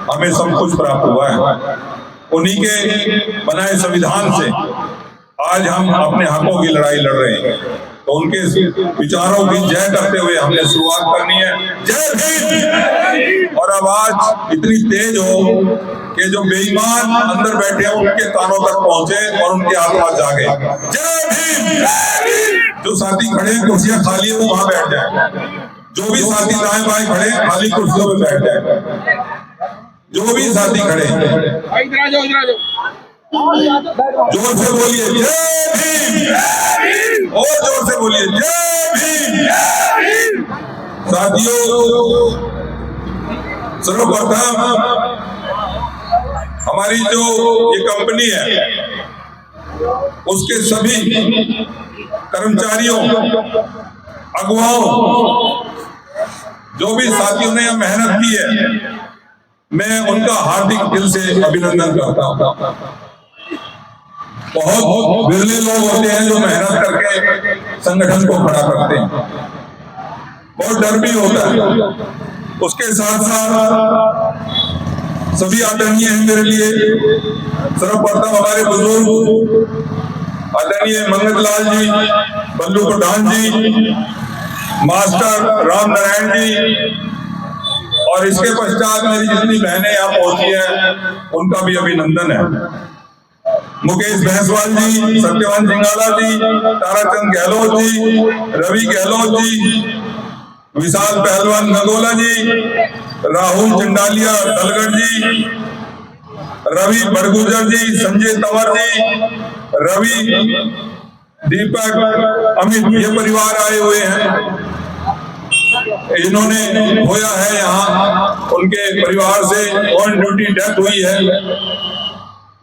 हमें सब कुछ प्राप्त हुआ है। उन्हीं के बनाए संविधान से आज हम अपने हकों की लड़ाई लड़ रहे हैं। तो उनके विचारों की जय करते हुए हमने शुरुआत करनी है। जय भीम। और आवाज इतनी तेज हो कि जो बेईमान अंदर बैठे हैं उनके कानों तक पहुंचे और उनकी आत्मा जागे। जय भीम। जो साथी खड़े हैं, कुर्सियां खाली है, वो वहां बैठ जाए। जो भी साथी दाएं बाएं खड़े खाली कुर्सियों पे बैठ जाए, जो भी साथी खड़े जोर से बोलिए जय भीम, और जोर से बोलिए जय भीम। साथियों, सर्वप्रथम हमारी जो ये कंपनी है उसके सभी कर्मचारियों, अगुवाओं, जो भी साथियों ने मेहनत की है, मैं उनका हार्दिक दिल से अभिनंदन करता हूं। बहुत बिरले लोग होते हैं जो मेहनत करके संगठन को खड़ा करते हैं, बहुत डर भी होता है। उसके साथ साथ सभी आदरणीय हैं मेरे लिए। सर्वप्रथम हमारे बुजुर्ग आदरणीय मंगतलाल जी, बल्लू प्रधान जी, मास्टर राम नारायण जी, और इसके पश्चात मेरी जितनी बहनें यहाँ पहुंची हैं उनका भी अभिनंदन है। मुकेश भैंसवाल जी, सत्यवान सिंगाला जी, ताराचंद गहलोत जी, रवि गहलोत जी, विशाल पहलवान नगोला जी, राहुल चंडालिया दलगढ़ जी, रवि बड़गुजर जी, संजय तंवर जी, रवि, दीपक, अमित, ये परिवार आए हुए हैं। इन्होंने होया है यहाँ, उनके परिवार से ऑन ड्यूटी डेथ हुई है,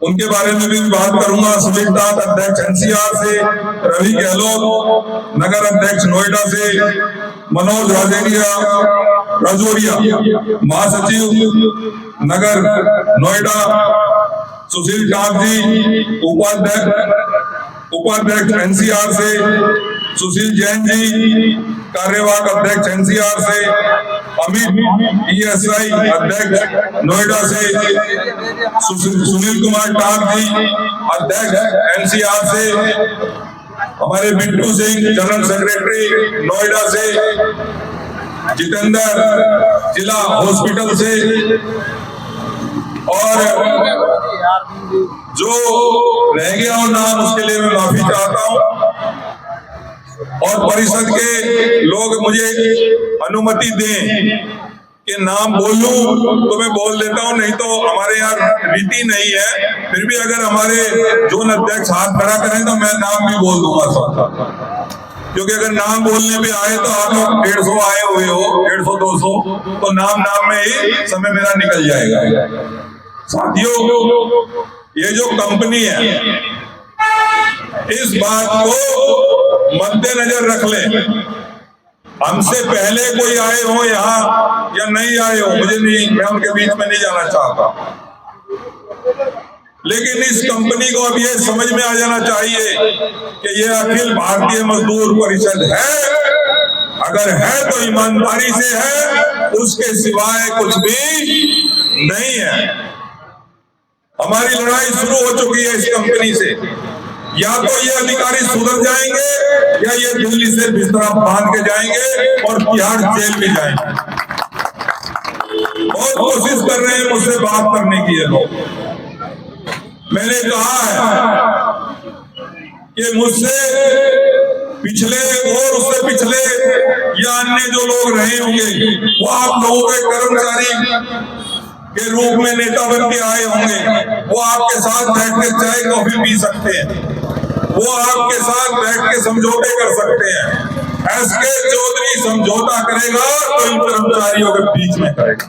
उनके बारे में भी बात करूंगा। सुमिता अध्यक्ष एनसीआर से, रवि गहलोत नगर अध्यक्ष नोएडा से, मनोज राजौरिया महासचिव नगर नोएडा, सुशील टाक जी उपाध्यक्ष एनसीआर से, सुशील जैन जी कार्यवाहक अध्यक्ष एनसीआर से, अमित ईएसआई अध्यक्ष नोएडा से, सुनील कुमार टाक जी अध्यक्ष एनसीआर से, हमारे बिट्टू सिंह जनरल सेक्रेटरी नोएडा से, जितेंद्र जिला हॉस्पिटल से, और जो रह गया हो नाम उसके लिए मैं माफी चाहता हूं। और परिषद के लोग मुझे अनुमति दें कि नाम बोलूं तो मैं बोल देता हूं, नहीं तो हमारे यहाँ रीति नहीं है। फिर भी अगर हमारे जोन अध्यक्ष हाथ खड़ा करें तो मैं नाम भी बोल दूंगा सब, क्योंकि अगर नाम बोलने पे आए तो आप लोग 150 आए हुए हो, 150-200, तो नाम में ही समय मेरा निकल जाएगा। साथियों, ये जो कंपनी है इस बात को मद्देनजर रख ले, हमसे पहले कोई आए हो यहाँ या नहीं आए हो, मुझे नहीं, मैं उनके बीच में नहीं जाना चाहता, लेकिन इस कंपनी को अब ये समझ में आ जाना चाहिए कि ये अखिल भारतीय मजदूर परिषद है। अगर है तो ईमानदारी से है, उसके सिवाय कुछ भी नहीं है। हमारी लड़ाई शुरू हो चुकी है इस कंपनी से। या तो ये अधिकारी सुधर जाएंगे या ये दिल्ली से बिस्तरा बांध के जाएंगे और तिहाड़ जेल में जाएंगे। बहुत कोशिश कर रहे हैं मुझसे बात करने की ये लोग। मैंने कहा है कि मुझसे पिछले और उससे पिछले या अन्य जो लोग रहे होंगे वो आप लोगों के कर्मचारी के रूप में नेता बन के आए होंगे, वो आपके साथ बैठ के चाय कॉफी पी सकते हैं, वो आपके साथ बैठ के समझौते कर सकते हैं। एसके चौधरी समझौता करेगा तो इन कर्मचारियों के बीच में करेगा।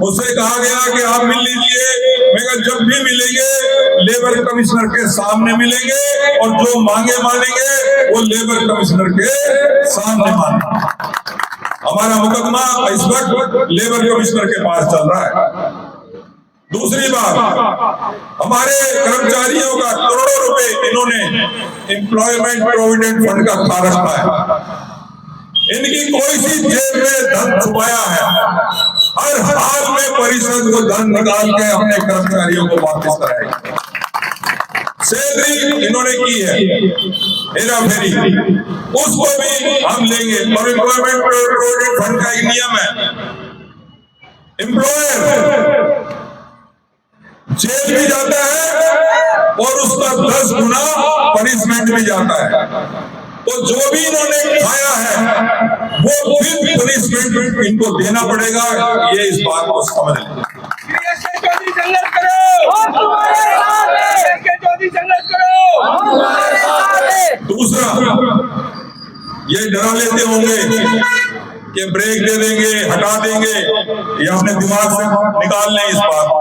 मुझसे कहा गया कि आप मिल लीजिए, मैं कहा जब भी मिलेंगे लेबर कमिश्नर के सामने मिलेंगे और जो मांगे मानेंगे वो लेबर कमिश्नर के सामने मानेंगे। हमारा मुकदमा इस वक्त लेबर कमिश्नर के पास चल रहा है। दूसरी बात, हमारे कर्मचारियों का करोड़ों रुपए इन्होंने एम्प्लॉयमेंट प्रोविडेंट फंड का खा रखा है। इनकी कोई सी जेब में धन छुपाया है, हर हाल में परिषद को धन निकाल के अपने कर्मचारियों को वापस कराएगा। सैलरी इन्होंने की है हेरा फेरी, उसको भी हम लेंगे। और एम्प्लॉयमेंट प्रोविडेंट फंड का एक नियम है, एम्प्लॉयर जेल भी जाता है और उसका 10 गुना पनिशमेंट भी जाता है। तो जो भी इन्होंने खाया है वो फिर पनिशमेंट इनको देना पड़ेगा, ये इस बात को समझ लें। संघर्ष करो, संघर्ष करो। दूसरा, ये डरा लेते होंगे कि ब्रेक दे देंगे, हटा देंगे, ये अपने दिमाग से निकाल लें इस बात को।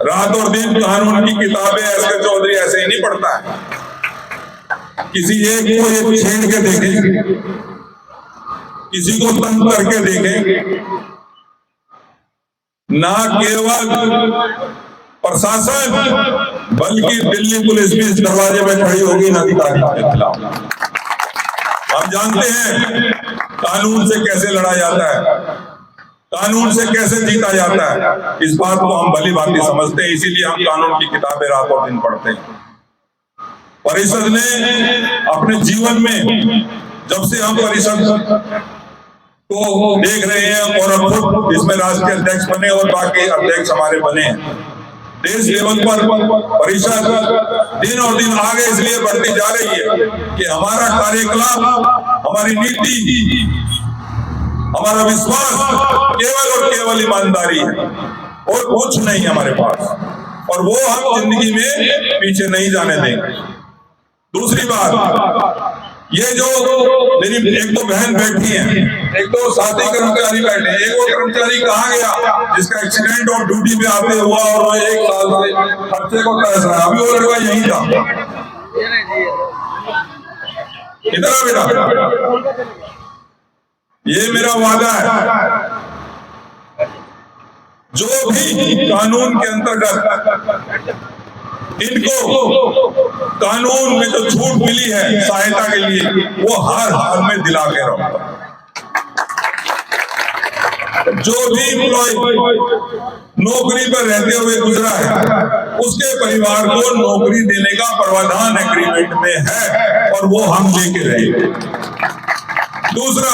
रात और दिन कानून की किताबें एसके चौधरी ऐसे ही नहीं पढ़ता है। किसी एक को ये छेड़ के देखें, किसी को तंग करके देखें, ना केवल प्रशासन बल्कि दिल्ली पुलिस भी इस दरवाजे में खड़ी होगी इन अधिकारियों के खिलाफ। हम जानते हैं कानून से कैसे लड़ा जाता है, कानून से कैसे जीता जाता है, इस बात को हम भली भांति समझते हैं, इसीलिए हम कानून की किताबें रात और दिन पढ़ते हैं। परिषद ने अपने जीवन में, जब से हम परिषद को देख रहे हैं और अब खुद इसमें राष्ट्रीय अध्यक्ष बने और बाकी अध्यक्ष हमारे बने हैं, देश लेवल पर परिषद दिन और दिन आगे इसलिए बढ़ती जा रही है कि हमारा कार्यकलाप, हमारी नीति, हमारा विश्वास केवल और केवल ईमानदारी है और कुछ नहीं हमारे पास, और वो हम जिंदगी में पीछे नहीं जाने देंगे। दूसरी बात, ये जो मेरी एक तो बहन बैठी है, एक तो साथी कर्मचारी बैठे हैं, एक वो कर्मचारी कहाँ गया जिसका एक्सीडेंट और ड्यूटी पे आते हुआ और वो 1 साल से खर्चे को तरस रहा है, अभी वो लड़का यहीं था। कितना बेटा, ये मेरा वादा है, जो भी कानून के अंतर्गत इनको कानून में जो छूट मिली है सहायता के लिए, वो हर हाल में दिला के रहूंगा। जो भी एम्प्लॉय नौकरी पर रहते हुए गुजरा है, उसके परिवार को नौकरी देने का प्रावधान एग्रीमेंट में है और वो हम लेके रहेंगे। दूसरा,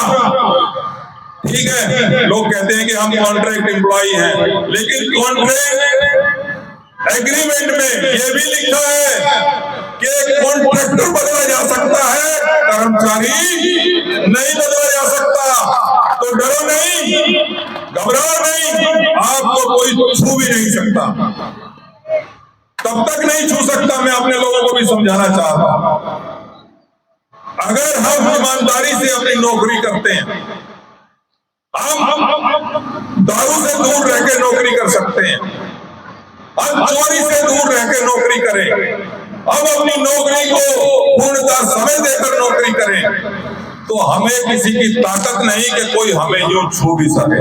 ठीक है, लोग कहते हैं कि हम कॉन्ट्रैक्ट एम्प्लॉय हैं, लेकिन कॉन्ट्रैक्ट एग्रीमेंट में ये भी लिखा है कि कॉन्ट्रैक्टर बदला जा सकता है, कर्मचारी नहीं बदला जा सकता। तो डरो नहीं, घबराओ नहीं, आपको कोई छू भी नहीं सकता, तब तक नहीं छू सकता। मैं अपने लोगों को भी समझाना चाहता हूं, अगर हम ईमानदारी से अपनी नौकरी करते हैं, हम दारू से दूर रह के नौकरी कर सकते हैं, हम चोरी से दूर रह के नौकरी करें, हम अपनी नौकरी को पूर्णतः समय देकर नौकरी करें, तो हमें किसी की ताकत नहीं कि कोई हमें यूं छू भी सके।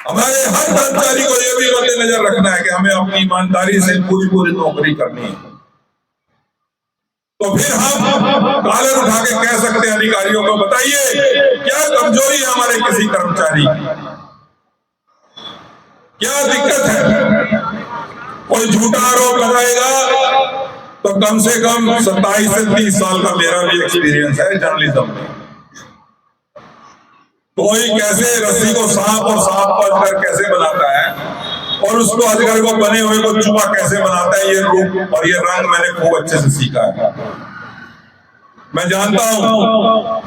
हमारे हर कर्मचारी को यह भी मद्देनजर रखना है कि हमें अपनी ईमानदारी से पूरी नौकरी करनी है। तो फिर हम कॉलर उठा के कह सकते हैं अधिकारियों को, बताइए क्या कमजोरी है हमारे किसी कर्मचारी की, क्या दिक्कत है। कोई झूठा आरोप लगाएगा तो कम से कम 27 से 30 साल का मेरा भी एक्सपीरियंस है जर्नलिज्म में। कोई कैसे रस्सी को सांप और सांप को अजगर कैसे बनाता है और उसको अजगर को बने हुए को चूहा कैसे बनाता है, ये रूप और ये रंग मैंने खूब अच्छे से सीखा है। मैं जानता हूं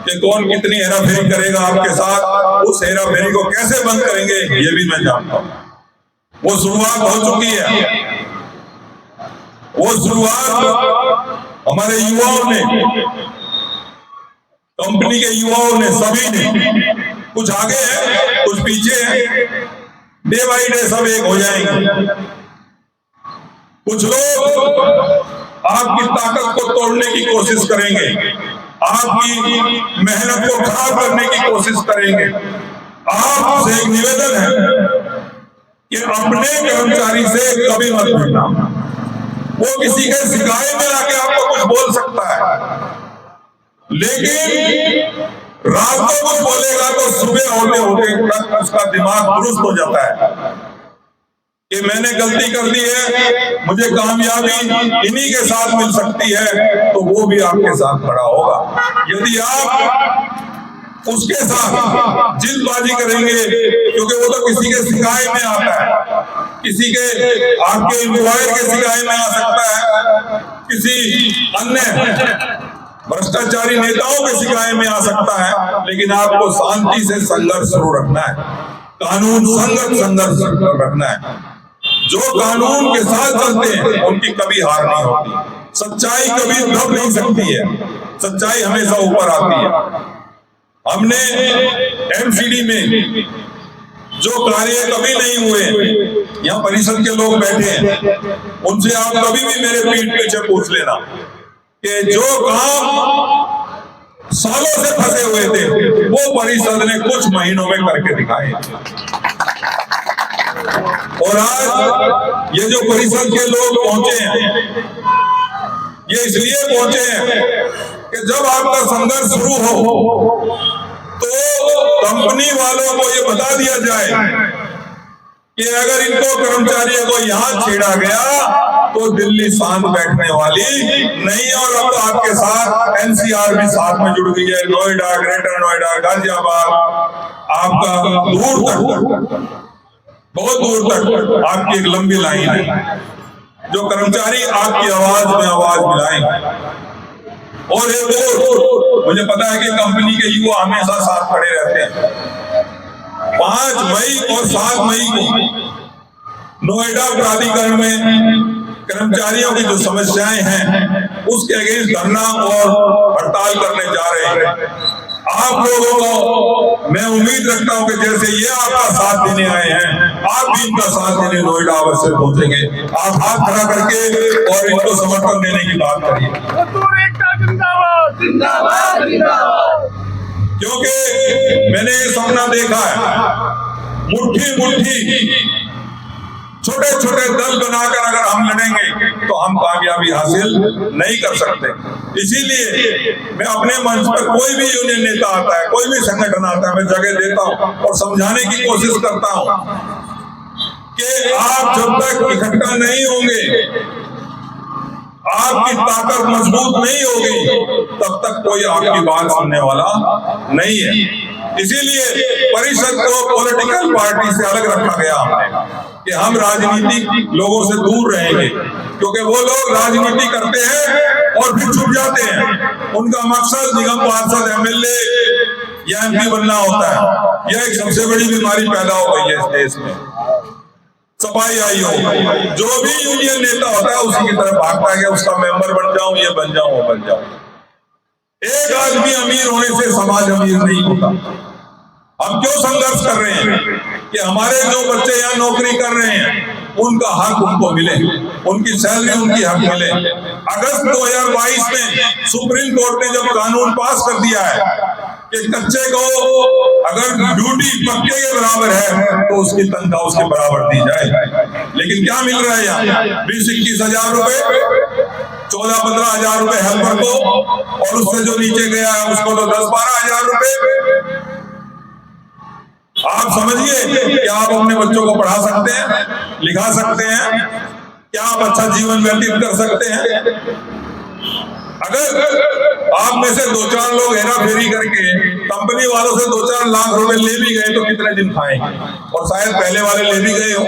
कि कौन कितनी हेराफेरी करेगा आपके साथ, उस हेराफेरी को कैसे बंद करेंगे ये भी मैं जानता हूं। वो शुरुआत हो चुकी है, वो शुरुआत हमारे युवाओं ने, कंपनी के युवाओं ने, सभी ने, कुछ आगे है कुछ पीछे है, डे बाई डे सब एक हो जाएंगे। कुछ लोग आपकी ताकत को तोड़ने की कोशिश करेंगे, आपकी मेहनत को खराब करने की कोशिश करेंगे। आपसे एक निवेदन है कि अपने कर्मचारी से कभी मत भिड़ना। वो किसी के शिकायत में आके आपको कुछ बोल सकता है, लेकिन रात को कुछ बोलेगा तो सुबह होते होते तक उसका दिमाग दुरुस्त हो जाता है कि मैंने गलती कर दी है, मुझे कामयाबी इन्हीं के साथ मिल सकती है, तो वो भी आपके साथ खड़ा होगा। यदि आप उसके साथ जिल्दबाजी करेंगे, क्योंकि वो तो किसी के शिकायत में आता है, किसी के आपके एम्प्लॉयर के शिकायत में आ सकता है, किसी अन्य भ्रष्टाचारी नेताओं के शिकायत में आ सकता है, लेकिन आपको शांति से संघर्ष शुरू रखना है, कानून संघर्ष रखना है। जो कानून के साथ चलते हैं उनकी कभी हार नहीं होती, सच्चाई कभी दब नहीं सकती है, सच्चाई हमेशा ऊपर आती है। हमने एमसीडी में जो कार्य कभी नहीं हुए, यहाँ परिषद के लोग बैठे हैं, उनसे आप कभी भी मेरे पीठ पीछे पूछ लेना कि जो काम सालों से फंसे हुए थे वो परिषद ने कुछ महीनों में करके दिखाए। और आज ये जो परिषद के लोग पहुंचे हैं, ये इसलिए पहुंचे हैं कि जब आपका संघर्ष शुरू हो तो कंपनी वालों को ये बता दिया जाए कि अगर इनको कर्मचारियों को यहाँ छेड़ा गया तो दिल्ली शांत बैठने वाली नहीं। और अब तो आपके साथ एनसीआर भी साथ में जुड़ गई है, नोएडा, ग्रेटर नोएडा, गाजियाबाद, आपका दूर तक, बहुत दूर तक आपकी एक लंबी लाइन है जो कर्मचारी आपकी आवाज में आवाज मिलाएंगे। और मुझे पता है कि कंपनी के युवा हमेशा साथ खड़े रहते हैं। 5 मई और 7 मई को नोएडा प्राधिकरण में कर्मचारियों की जो समस्याएं हैं उसके अगेंस्ट धरना और हड़ताल करने जा रहे हैं। आप लोगों को मैं उम्मीद रखता हूं कि जैसे ये आपका साथ देने आए हैं, आप भी इनका साथ देने नोएडा अवश्य पहुंचेंगे। आप हाथ खड़ा करके और इनको समर्थन देने की बात करिए, क्योंकि मैंने ये सपना देखा है, मुट्ठी छोटे छोटे दल बनाकर अगर हम लड़ेंगे तो हम कामयाबी हासिल नहीं कर सकते। इसीलिए मैं अपने मंच पर कोई भी यूनियन नेता आता है, कोई भी संगठन आता है, मैं जगह देता हूं और समझाने की कोशिश करता हूं कि आप जब तक इकट्ठा नहीं होंगे, आपकी ताकत मजबूत नहीं होगी, तब तक कोई आपकी बात सुनने वाला नहीं है। इसीलिए परिषद को पॉलिटिकल पार्टी से अलग रखा गया हमने कि हम राजनीतिक लोगों से दूर रहेंगे, क्योंकि वो लोग राजनीति करते हैं और फिर छुप जाते हैं। उनका मकसद निगम पार्षद, एमएलए या एमपी बनना होता है। यह एक सबसे बड़ी बीमारी पैदा हो गई है इस देश में। सफाई आई हो, जो भी यूनियन नेता होता है उसी की तरफ भागता है कि उसका मेंबर बन जाऊं, ये बन जाऊं, वो बन जाऊं। एक आदमी अमीर होने से समाज अमीर नहीं होता। हम क्यों संघर्ष कर रहे हैं कि हमारे जो बच्चे यहाँ नौकरी कर रहे हैं उनका हक उनको मिले, उनकी सैलरी उनकी हक मिले। अगस्त 2022 में सुप्रीम कोर्ट ने जब कानून पास कर दिया है कि कच्चे को अगर ड्यूटी पक्के के बराबर है तो उसकी तनख्वाह उसके बराबर दी जाए, लेकिन क्या मिल रहा है यहाँ 20-21 हजार रुपए, 14-15 हजार रुपए हेल्पर को, और उससे जो नीचे गया है उसको तो 10-12 हजार रुपए। आप समझिए कि आप अपने बच्चों को पढ़ा सकते हैं, लिखा सकते हैं, क्या आप अच्छा जीवन व्यतीत कर सकते हैं? अगर आप में से 2-4 लोग हेरा फेरी करके कंपनी वालों से 2-4 लाख रुपए ले भी गए तो कितने दिन खाएंगे? और शायद पहले वाले ले भी गए हो,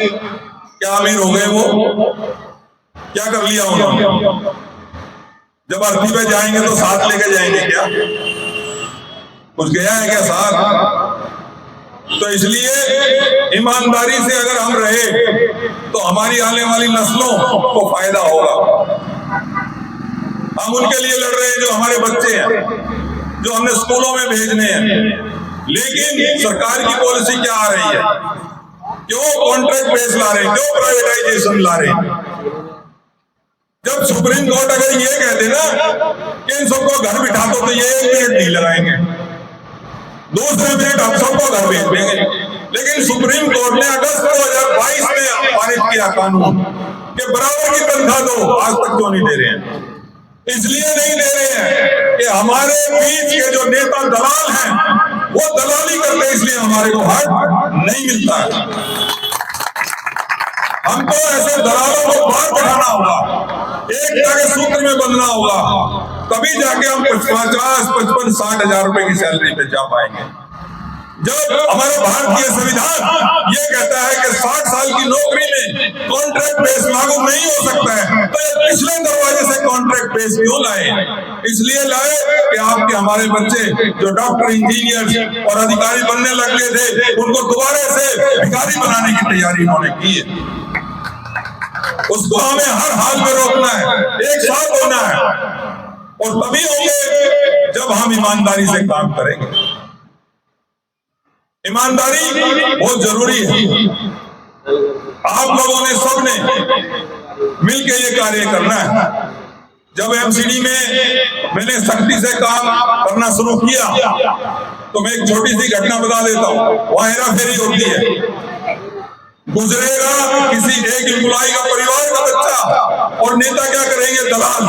क्या अमीर हो गए वो? क्या कर लिया उन्होंने? जब अर्थी पे जाएंगे तो साथ लेके जाएंगे क्या? कुछ गया है क्या साथ? तो इसलिए ईमानदारी से अगर हम रहे तो हमारी आने वाली नस्लों को फायदा होगा। हम उनके लिए लड़ रहे हैं जो हमारे बच्चे हैं, जो हमने स्कूलों में भेजने हैं, लेकिन सरकार की पॉलिसी क्या आ रही है? क्यों कॉन्ट्रैक्ट बेस ला रहे हैं, क्यों प्राइवेटाइजेशन ला रहे हैं? जब सुप्रीम कोर्ट अगर ये कहते ना कि इन सबको घर बिठा दो तो ये 1 मिनट नहीं लगाएंगे, दूसरे मिनट हम सबको घर भेज देंगे। लेकिन सुप्रीम कोर्ट ने अगस्त 2022 में पारित किया कानून कि बराबर की तनख्वाह दो, आज तक क्यों नहीं दे रहे हैं? इसलिए नहीं दे रहे हैं कि हमारे बीच के जो नेता दलाल हैं वो दलाली करते हैं, इसलिए हमारे को हक नहीं मिलता है। हमको ऐसे दलालों को बाहर बढ़ाना होगा, एकता के सूत्र में बंधना होगा, तभी जाके हम 50-55-60 हजार रुपए की सैलरी पे जा पाएंगे। जब हमारा भारतीय संविधान ये कहता है कि 60 साल की नौकरी में कॉन्ट्रैक्ट बेस लागू नहीं हो सकता है, तो ये पिछले दरवाजे से कॉन्ट्रैक्ट बेस क्यों लाए? इसलिए लाए कि आपके हमारे बच्चे जो डॉक्टर, इंजीनियर और अधिकारी बनने लग गए थे, उनको दोबारा से भिखारी बनाने की तैयारी उन्होंने की है। उसको हमें हर हाल में रोकना है, एक साथ होना है, और तभी होंगे जब हम ईमानदारी से काम करेंगे। ईमानदारी बहुत जरूरी है। आप लोगों ने सबने मिलकर ये कार्य करना है। जब एमसीडी में मैंने सख्ती से काम करना शुरू किया, तो मैं एक छोटी सी घटना बता देता हूँ। वहां हेराफेरी होती है, गुजरेगा किसी एक एम्प्लॉय का परिवार का बच्चा, और नेता क्या करेंगे? दलाल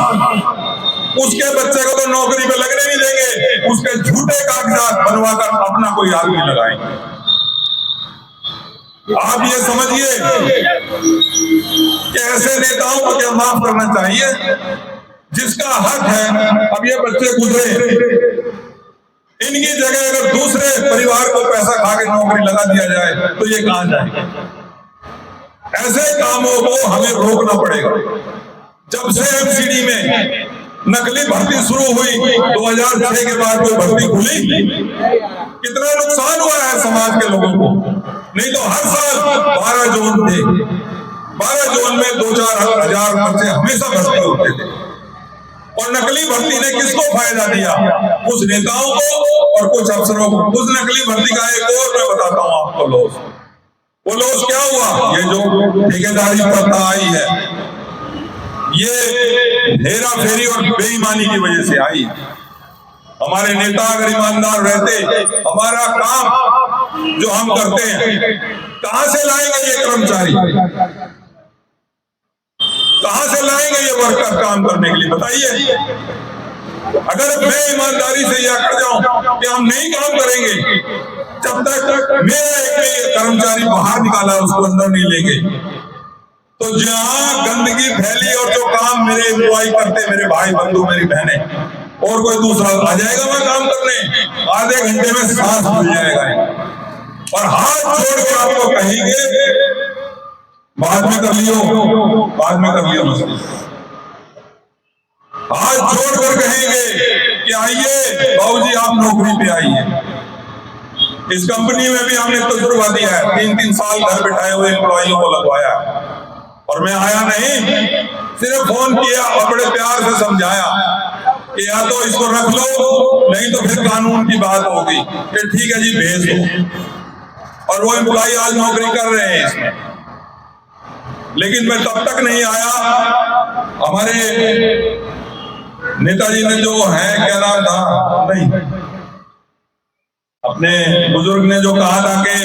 उसके बच्चे को तो नौकरी पे लगने नहीं देंगे, उसके झूठे कागजात बनवाकर अपना कोई आदमी लगाएंगे। आप ये समझिए कि ऐसे नेताओं को क्या माफ करना चाहिए जिसका हक है। अब ये बच्चे गुजरे, इनकी जगह अगर दूसरे परिवार को पैसा खा के नौकरी लगा दिया जाए तो ये कहां जाएगा? ऐसे कामों को हमें रोकना पड़ेगा। जब से एमसीडी में नकली भर्ती शुरू हुई 2006 के बाद कोई भर्ती खुली, कितना नुकसान हुआ है समाज के लोगों को। नहीं तो हर साल 12 जोन थे, 12 जोन में 2-4 हजार बच्चे हमेशा भर्ती होते थे, और नकली भर्ती ने किसको फायदा दिया? कुछ नेताओं को और कुछ अफसरों को। उस नकली भर्ती का एक और मैं बताता हूँ आपको लॉस। वो लॉस क्या हुआ? ये जो ठेकेदारी प्रथा आई है, ये हेरा फेरी और बेईमानी की वजह से आई। हमारे नेता अगर ईमानदार रहते, हमारा काम जो हम करते हैं, कहां से लाएंगे ये कर्मचारी? कहां से लाएंगे ये वर्कर काम करने के लिए? बताइए। अगर मैं ईमानदारी से यह कर जाऊं कि हम नहीं काम करेंगे, जब तक मेरा एक कर्मचारी बाहर निकाला उसको अंदर नहीं लेंगे, तो जहां गंदगी फैली और जो काम मेरे एम्प्लॉय करते, मेरे भाई बंधु, मेरी बहनें, और कोई दूसरा आ जाएगा वहां काम करने, आधे घंटे में सांस मिल जाएगा। और हाथ जोड़ के आपको कहेंगे बाद में कर लियो, बाद में कर लियो। हाथ जोड़कर कहेंगे कि आइए बाबूजी, आप नौकरी पे आइए। इस कंपनी में भी हमने तजुर्बा दिया है, 3-3 साल घर बिठाए हुए एम्प्लॉइयों को लगवाया, और मैं आया नहीं, सिर्फ फोन किया और बड़े प्यार से समझाया कि या तो इसको रख लो, नहीं तो फिर कानून की बात होगी। फिर ठीक है जी, भेज दो। और वो एम्प्लॉय आज नौकरी कर रहे हैं इसमें। लेकिन मैं तब तक नहीं आया, हमारे नेताजी ने जो है, क्या नाम था, नहीं, अपने बुजुर्ग ने जो कहा था कि,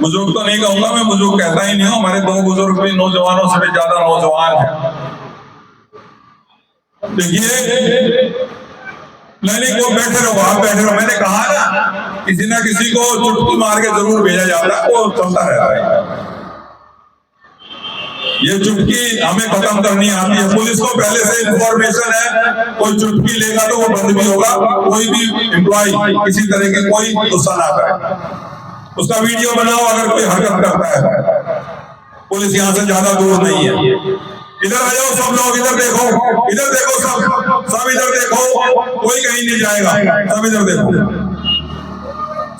बुजुर्ग तो नहीं कहूंगा मैं, बुजुर्ग कहता ही नहीं हूं, हमारे 2 बुजुर्ग भी नौजवानों से भी ज्यादा नौजवान हैं। देखिए, नहीं वो बैठे रहो, आप बैठे रहो। मैंने कहा ना, किसी ना किसी को चुटकी मार के जरूर भेजा जाता है, वो चलता रहता है। ये चुटकी हमें खत्म करनी आती है। पुलिस को पहले से इंफॉर्मेशन है, कोई चुटकी लेगा तो वो बंद भी होगा। कोई भी एम्प्लॉय किसी तरह के कोई गुस्सा ना करे, उसका वीडियो बनाओ अगर कोई हरकत करता है। पुलिस यहाँ से ज्यादा दूर नहीं है। इधर आ जाओ सब लोग, इधर देखो, इधर देखो, सब इधर देखो, कोई कहीं नहीं जाएगा, सब इधर देखो।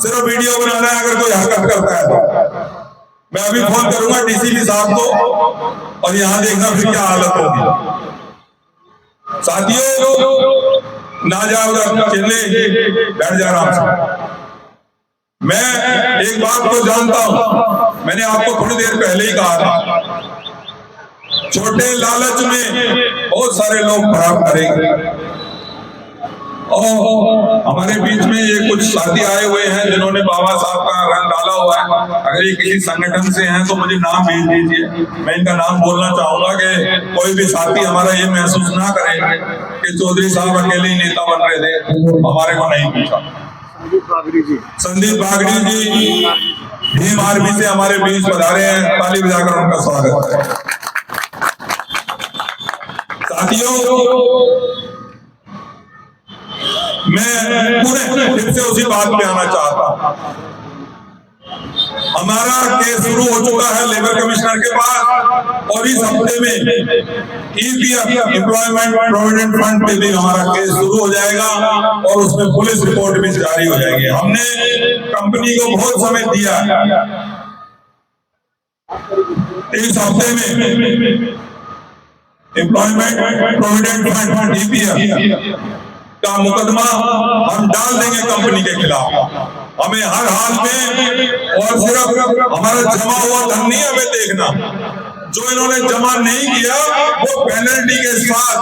सिर्फ वीडियो बनाना है अगर कोई हरकत करता है तो। मैं अभी फोन करूंगा डीसीपी साहब को, और यहाँ देखना फिर क्या हालत होगी। साथियों, ना जाओ उधर, चिल्ले, बैठ जा आराम से। मैं एक बात को जानता हूं, मैंने आपको थोड़ी देर पहले ही कहा था, छोटे लालच में बहुत सारे लोग खराब करेंगे। और हमारे बीच में ये कुछ साथी आए हुए हैं जिन्होंने बाबा साहब का रंग डाला हुआ है। अगर ये किसी संगठन से हैं तो मुझे नाम भेज दीजिए, मैं इनका नाम बोलना चाहूंगा कि कोई भी साथी हमारा ये महसूस ना करे कि चौधरी साहब अकेले ही नेता बन रहे थे, हमारे को नहीं पूछा। संदीप बागड़ी जी भीम आर्मी से हमारे बीच पधारे हैं, ताली बजाकर उनका स्वागत है। साथियों, मैं पूरे फिर से उसी बात पे आना चाहता हूं। हमारा केस शुरू हो चुका है लेबर कमिश्नर के पास, और इस हफ्ते में EPF एम्प्लॉयमेंट प्रोविडेंट फंड पे भी हमारा केस शुरू हो जाएगा और उसमें पुलिस रिपोर्ट भी जारी हो जाएगी। हमने कंपनी को बहुत समय दिया, इस हफ्ते में एम्प्लॉयमेंट प्रोविडेंट फंड EPF का मुकदमा हम डाल देंगे कंपनी के खिलाफ। हमें हर हाल में, और सिर्फ हमारा जमा हुआ धन नहीं हमें देखना, जो इन्होंने जमा नहीं किया वो पेनल्टी के साथ,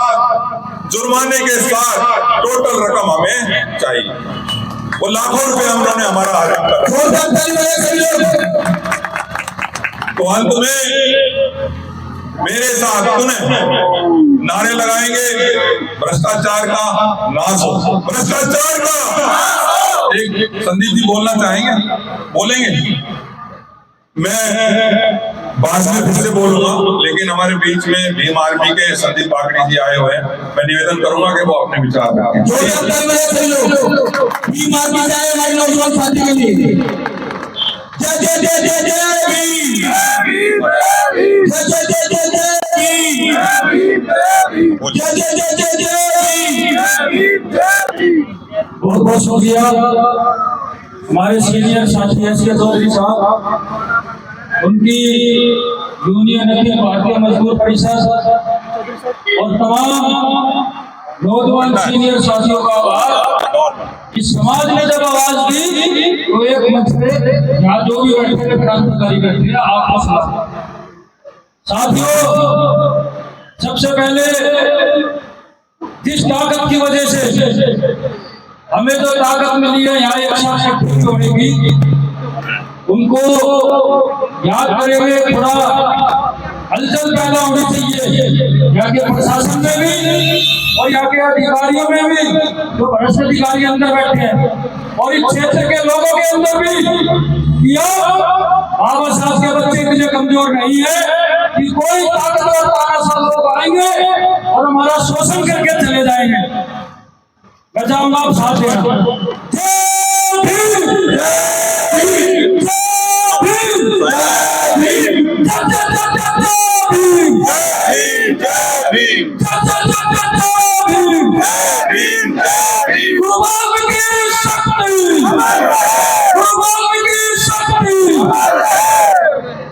जुर्माने के साथ टोटल रकम हमें चाहिए। वो लाखों रुपए उन्होंने हमारा हड़प करा। तो अंत में मेरे साथ सुने नारे लगाएंगे, भ्रष्टाचार का नाश हो, भ्रष्टाचार का। एक संदीप जी बोलना चाहेंगे? बोलेंगे? मैं बाद में फिर से बोलूंगा, लेकिन हमारे बीच में भीम आर्मी के संदीप पाकड़ी जी आए हुए हैं, मैं निवेदन करूंगा कि वो अपने विचार रखें। भीम आर्मी आए हमारे नौजवान साथी के लिए जय जय जय जय जय भीम, जय जय जय जय जय भीम, जय जय जय जय जय भीम। बहुत बहुत शुक्रिया हमारे सीनियर साथी एसके चौधरी साहब, उनकी यूनियन अखिल भारतीय मजदूर परिषद और तमाम नौजवान सीनियर साथियों का आभार कि समाज ने जब आवाज दी तो एक मंच पे यहाँ जो भी बैठे थे क्रांतिकारी बैठे हैं, आपको सुना। साथियों, सबसे पहले जिस ताकत की वजह से हमें जो ताकत मिली है यहाँ एक शख्स होने की, उनको याद करे हुए थोड़ा हलचल पैदा होनी चाहिए यहाँ के प्रशासन में भी और यहाँ के अधिकारियों में भी, जो भ्रष्ट अधिकारी अंदर बैठे हैं, और इस क्षेत्र के लोगों के अंदर भी। बाबा साहब के बच्चे इतने कमजोर नहीं है कि कोई ताकतवर तानाशाह लोग आएंगे और हमारा शोषण करके चले जाएंगे। मैं चाहूंगा आप साथ देना।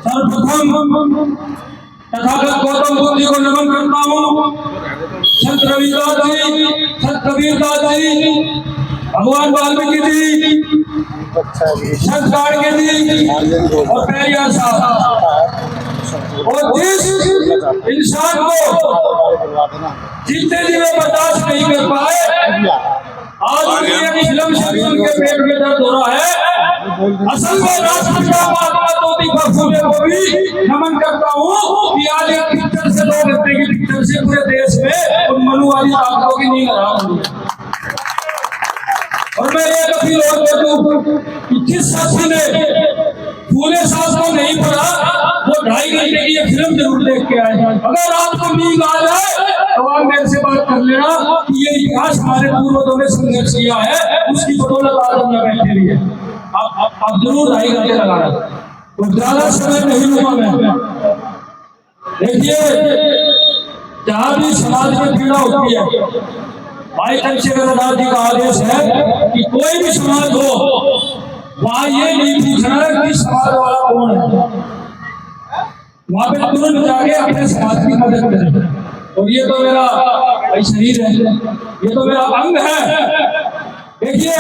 सर्वप्रथम तथागत गौतम बुद्ध जी को नमन करता हूँ। संत रविदास जी, संत कबीरदास जी, भगवान वाल्मीकि जी, संत गाड़गे जी और पेरियार साहब, और जिस इंसान को जितने दिन में बर्दाश्त नहीं कर पाए, आज उनके फिल्म से उनके पेट में दर्द हो रहा है। असल में राष्ट्रपिता महात्मा ज्योतिबा फुले को भी नमन करता हूँ कि आज एक पिक्चर से 2 घंटे की पिक्चर से पूरे देश में उन मनुवादी ताकतों की नींद हराम हुई। और मैं एक अपील और कर दूं कि जिस साथी ने फूले साहब को नहीं पढ़ा वो 2.5 घंटे की ये फिल्म जरूर देख के आए। अगर आपको नींद आ जाए तो आप मेरे से बात कर लेना कि ये इतिहास हमारे पूर्वजों ने संघर्ष किया है, उसकी बदौलत आज हम बैठे हुए हैं। आप जरूर 2.5 घंटे लगाना, तो ज्यादा समय नहीं लूंगा मैं। देखिए, जहां भी समाज में पीड़ा होती है, भाई चंद्रशेखर जी का आदेश है कि कोई भी समाज हो वहां ये नहीं पूछना कि समाज वाला कौन है, वहां पे तुरंत जाके अपने समाज की मदद करें। और ये तो मेरा शरीर है, ये तो मेरा अंग है। देखिए,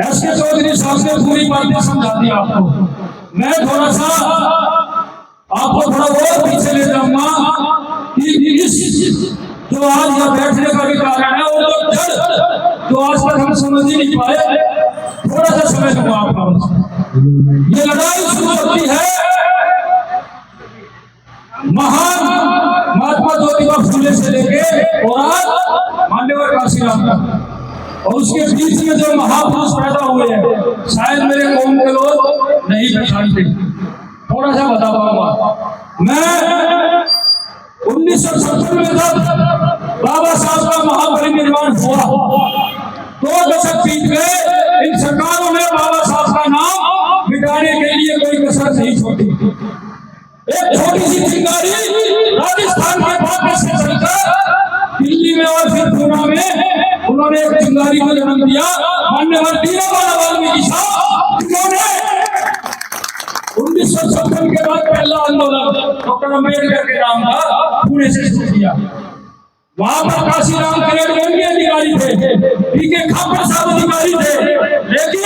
एसके चौधरी साहब ने पूरी बातें समझा दी आपको। मैं थोड़ा सा आपको थोड़ा और पीछे ले जाऊंगा कि इस जो आज यहाँ बैठने का भी कारण है और जो आज तक हम समझ ही नहीं पाए, थोड़ा सा समय दूंगा आपका। ये लड़ाई शुरू होती है महान महात्मा ज्योतिबा फुले से लेके और आज मान्यवर काशीराम तक, और उसके बीच में जो महापुरुष पैदा हुए हैं शायद मेरे कौम के लोग नहीं पहचानते। थोड़ा सा बता पाऊंगा मैं। 1970 में जब बाबा साहब का महापरिनिर्वाण हुआ, 2 दशक बीत गए, इन सरकारों ने बाबा साहब का नाम मिटाने थी। एक छोटी सी चिंगारी राजस्थान के बाग से चलकर दिल्ली में और फिर पूना में उन्होंने एक चिंगारी को जन्म दिया। मान्यवर दीनदयाल वाल्मीकि साहब जिन्होंने 1956 के बाद पहला आंदोलन डॉक्टर अम्बेडकर के नाम था पुणे से शुरू किया। वहां पर काशीराम करेडगंजी अधिकारी थे, पीके खापर साहब अधिकारी थे, लेकिन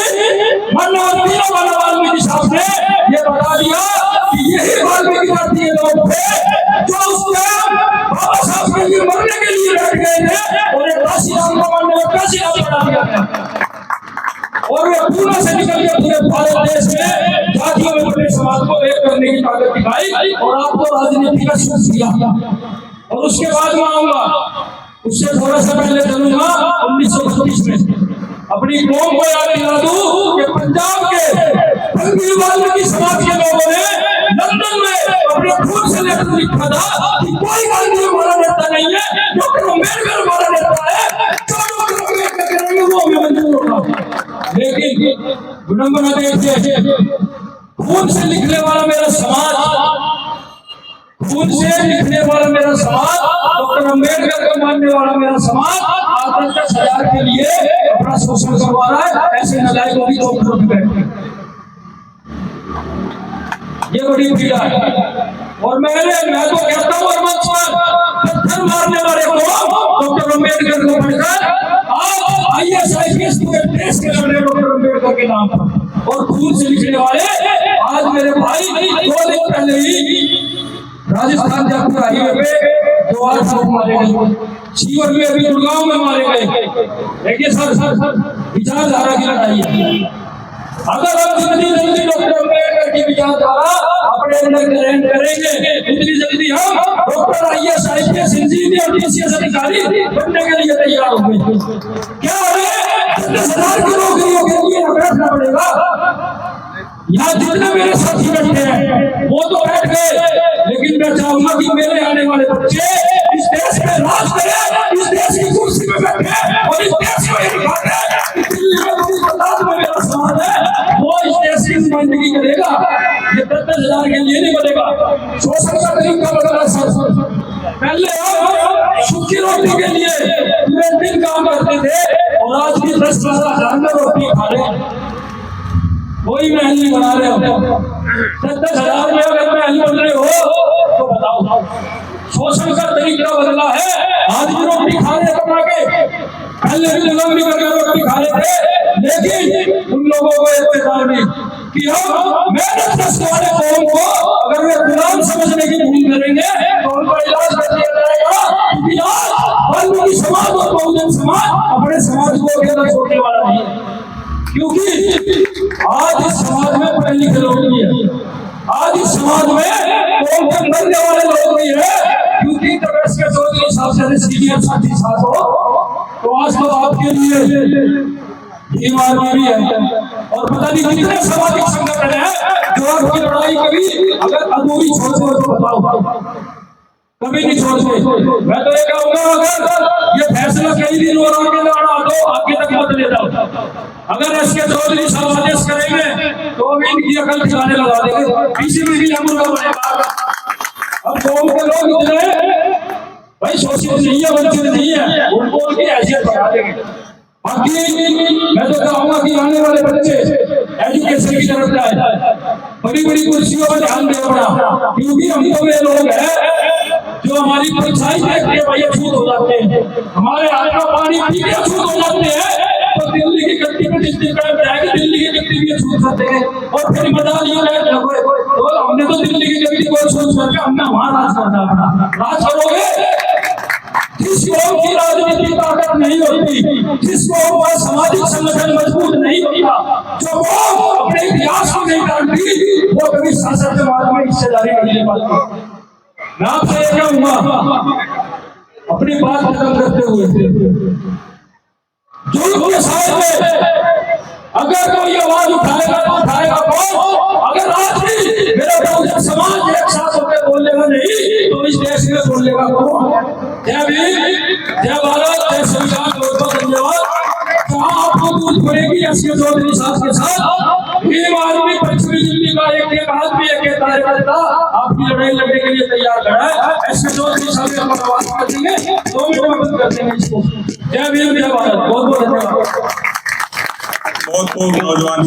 माननीय दीनदयाल वाल्मीकि साहब ने ये बता दिया कि यही वाल्मीकि जातीय लोग थे जो उसके बाबा साहब के लिए मरने के लिए बैठ गए थे और एक काशीराम को माननीय काशीराम बना दिया गया। और वे पूरा से निकल के पूरे भारत देश में जातियों में अपने समाज को एक करने की ताकत दिखाई और आपको राजनीति का सुख दिया। और उसके बाद मैं आऊंगा, उससे थोड़ा सा पहले चलूंगा 1932 में अपनी कौम को याद दिला दूं कि पंजाब के बंगी वाल्मीकि समाज के लोगों ने लंदन में अपने खून से लेटर लिखा था कि कोई गांधी हमारा नेता नहीं है, डॉक्टर अम्बेडकर हमारा नेता है, जो डॉक्टर अम्बेडकर करेंगे वो हमें मंजूर होगा। लेकिन विडंबना देखिए, खून से लिखने वाला मेरा समाज, खून से लिखने वाला मेरा समाज, डॉक्टर अम्बेडकर को मानने वाला मेरा समाज आज 10,000 के लिए अपना शोषण करवा रहा है। ऐसे नालायकों की तो बैठे, ये बड़ी पीड़ा है। और मैं तो कहता हूँ और मंच पर पत्थर मारने वाले को डॉक्टर अम्बेडकर को पढ़कर आप IAS IPS पूरे देश के लड़ रहे डॉक्टर अम्बेडकर के नाम पर, और खून से लिखने वाले आज मेरे भाई 2 दिन पहले ही राजस्थान जयपुर हाईवे पे 2 लोग मारे गए, सीवर में अभी गुड़गांव में मारे गए। देखिए सर विचारधारा की लड़ाई है। अगर हम जल्दी डॉक्टर अम्बेडकर की विचारधारा अपने अंदर ग्रहण करेंगे, इतनी जल्दी हम doctor IAS IPS engineer DCS अधिकारी बनने के लिए तैयार होंगे। क्या हमें 10,000 की नौकरियों के लिए बैठना पड़ेगा? यहाँ जितने मेरे साथी बैठे हैं वो तो बैठ गए, लेकिन मैं चाहूंगा कि मेरे आने वाले बच्चे इस देश में राज करें, इस देश की कुर्सी में बैठे और इस देश को ये दिखाते दिल्ली में मेरा समाज है वो इस देश की नुमाइंदगी करेगा। ये 10,000 के लिए नहीं बनेगा। शोषण का तरीका बदला सर, पहले हम सूखी रोटी के लिए पूरे दिन काम करते थे और आज भी 10-12 हज़ार में रोटी खा रहे। कोई महल नहीं बना रहे हो, 10,000 में अगर महल बन रहे हो तो बताओ। शोषण का तरीका बदला है। आज भी रोटी खा रहे कमा के, पहले भी लंबी करके रोटी खा रहे थे, लेकिन उन लोगों को इत्तेदार नहीं कि हम मेहनत करने वाले कौम को अगर वे गुलाम समझने की भूल करेंगे तो उनका इलाज कर दिया जाएगा। वाल्मीकि समाज और बहुजन समाज अपने समाज को अकेला छोड़ने वाला नहीं है, क्योंकि आज इस समाज में पढ़े लिखे लोग नहीं है, आज इस समाज में कौम के मरने वाले लोग नहीं है। क्योंकि के चौधरी साहब से सीनियर साथी साथ हो तो आज तो आपके लिए बीमार भी है और पता नहीं कितने सामाजिक संगठन है जो आपकी लड़ाई कभी अगर अधूरी छोड़ते हो तो बताओ, कभी नहीं छोड़ते। मैं तो ये कहूंगा अगर ये फैसला कई दिन और आगे लड़ा तो आगे तक मत ले जाओ। अगर SK चौधरी साहब आदेश करेंगे तो हम इनकी अकल ठिकाने लगा देंगे, पीछे में भी हम बनेगा। अब कौम के लोग इतने भाई शोषित नहीं है, वंचित नहीं है, उनको उनकी हैसियत बढ़ा देंगे। बाकी मैं तो कहूंगा कि आने वाले बच्चे एजुकेशन की तरफ जाए, बड़ी बड़ी कुर्सियों पर ध्यान दे पड़ा, क्योंकि हम तो वे लोग हैं जो हमारी परीक्षाएं देख के भाई अछूत हो जाते हैं, हमारे हाथ का पानी पी के अछूत हो जाते हैं। तो दिल्ली की गद्दी में जितनी टाइम जाएगी दिल्ली की गद्दी भी अछूत करते हैं और फिर मजा नहीं आएगा। तो हमने तो दिल्ली की गद्दी को अछूत करके हमने वहां राज करना अपना राज करोगे। जिस कौम की राजनीतिक ताकत नहीं होती, जिस कौम का सामाजिक संगठन मजबूत नहीं होता, जो कौम अपने इतिहास को नहीं जानती, वो कभी शासक समाज में हिस्सेदारी नहीं ले पाती। मैं आपसे ये कहूंगा अपनी बात खत्म करते हुए, जुल्म के सामने अगर कोई आवाज उठाएगा तो उठाएगा कौन? अगर आज भी मेरा बहुजन समाज एक साथ होकर बोलेगा नहीं तो इस देश में बोलेगा कौन? जय भीम, जय भारत, जय संविधान। बहुत बहुत धन्यवाद। जहाँ आपको दूध पड़ेगी SK चौधरी साहब के साथ, भीम आर्मी पश्चिमी दिल्ली का एक आदमी एक जनता आपकी लड़ाई लड़ने के लिए तैयार खड़ा है। ऐसे दो साल में हम आवाज कर देंगे, 2 मिनट में बंद कर देंगे इसको। जय भीम जय भारत। बहुत बहुत धन्यवाद। बहुत नौजवान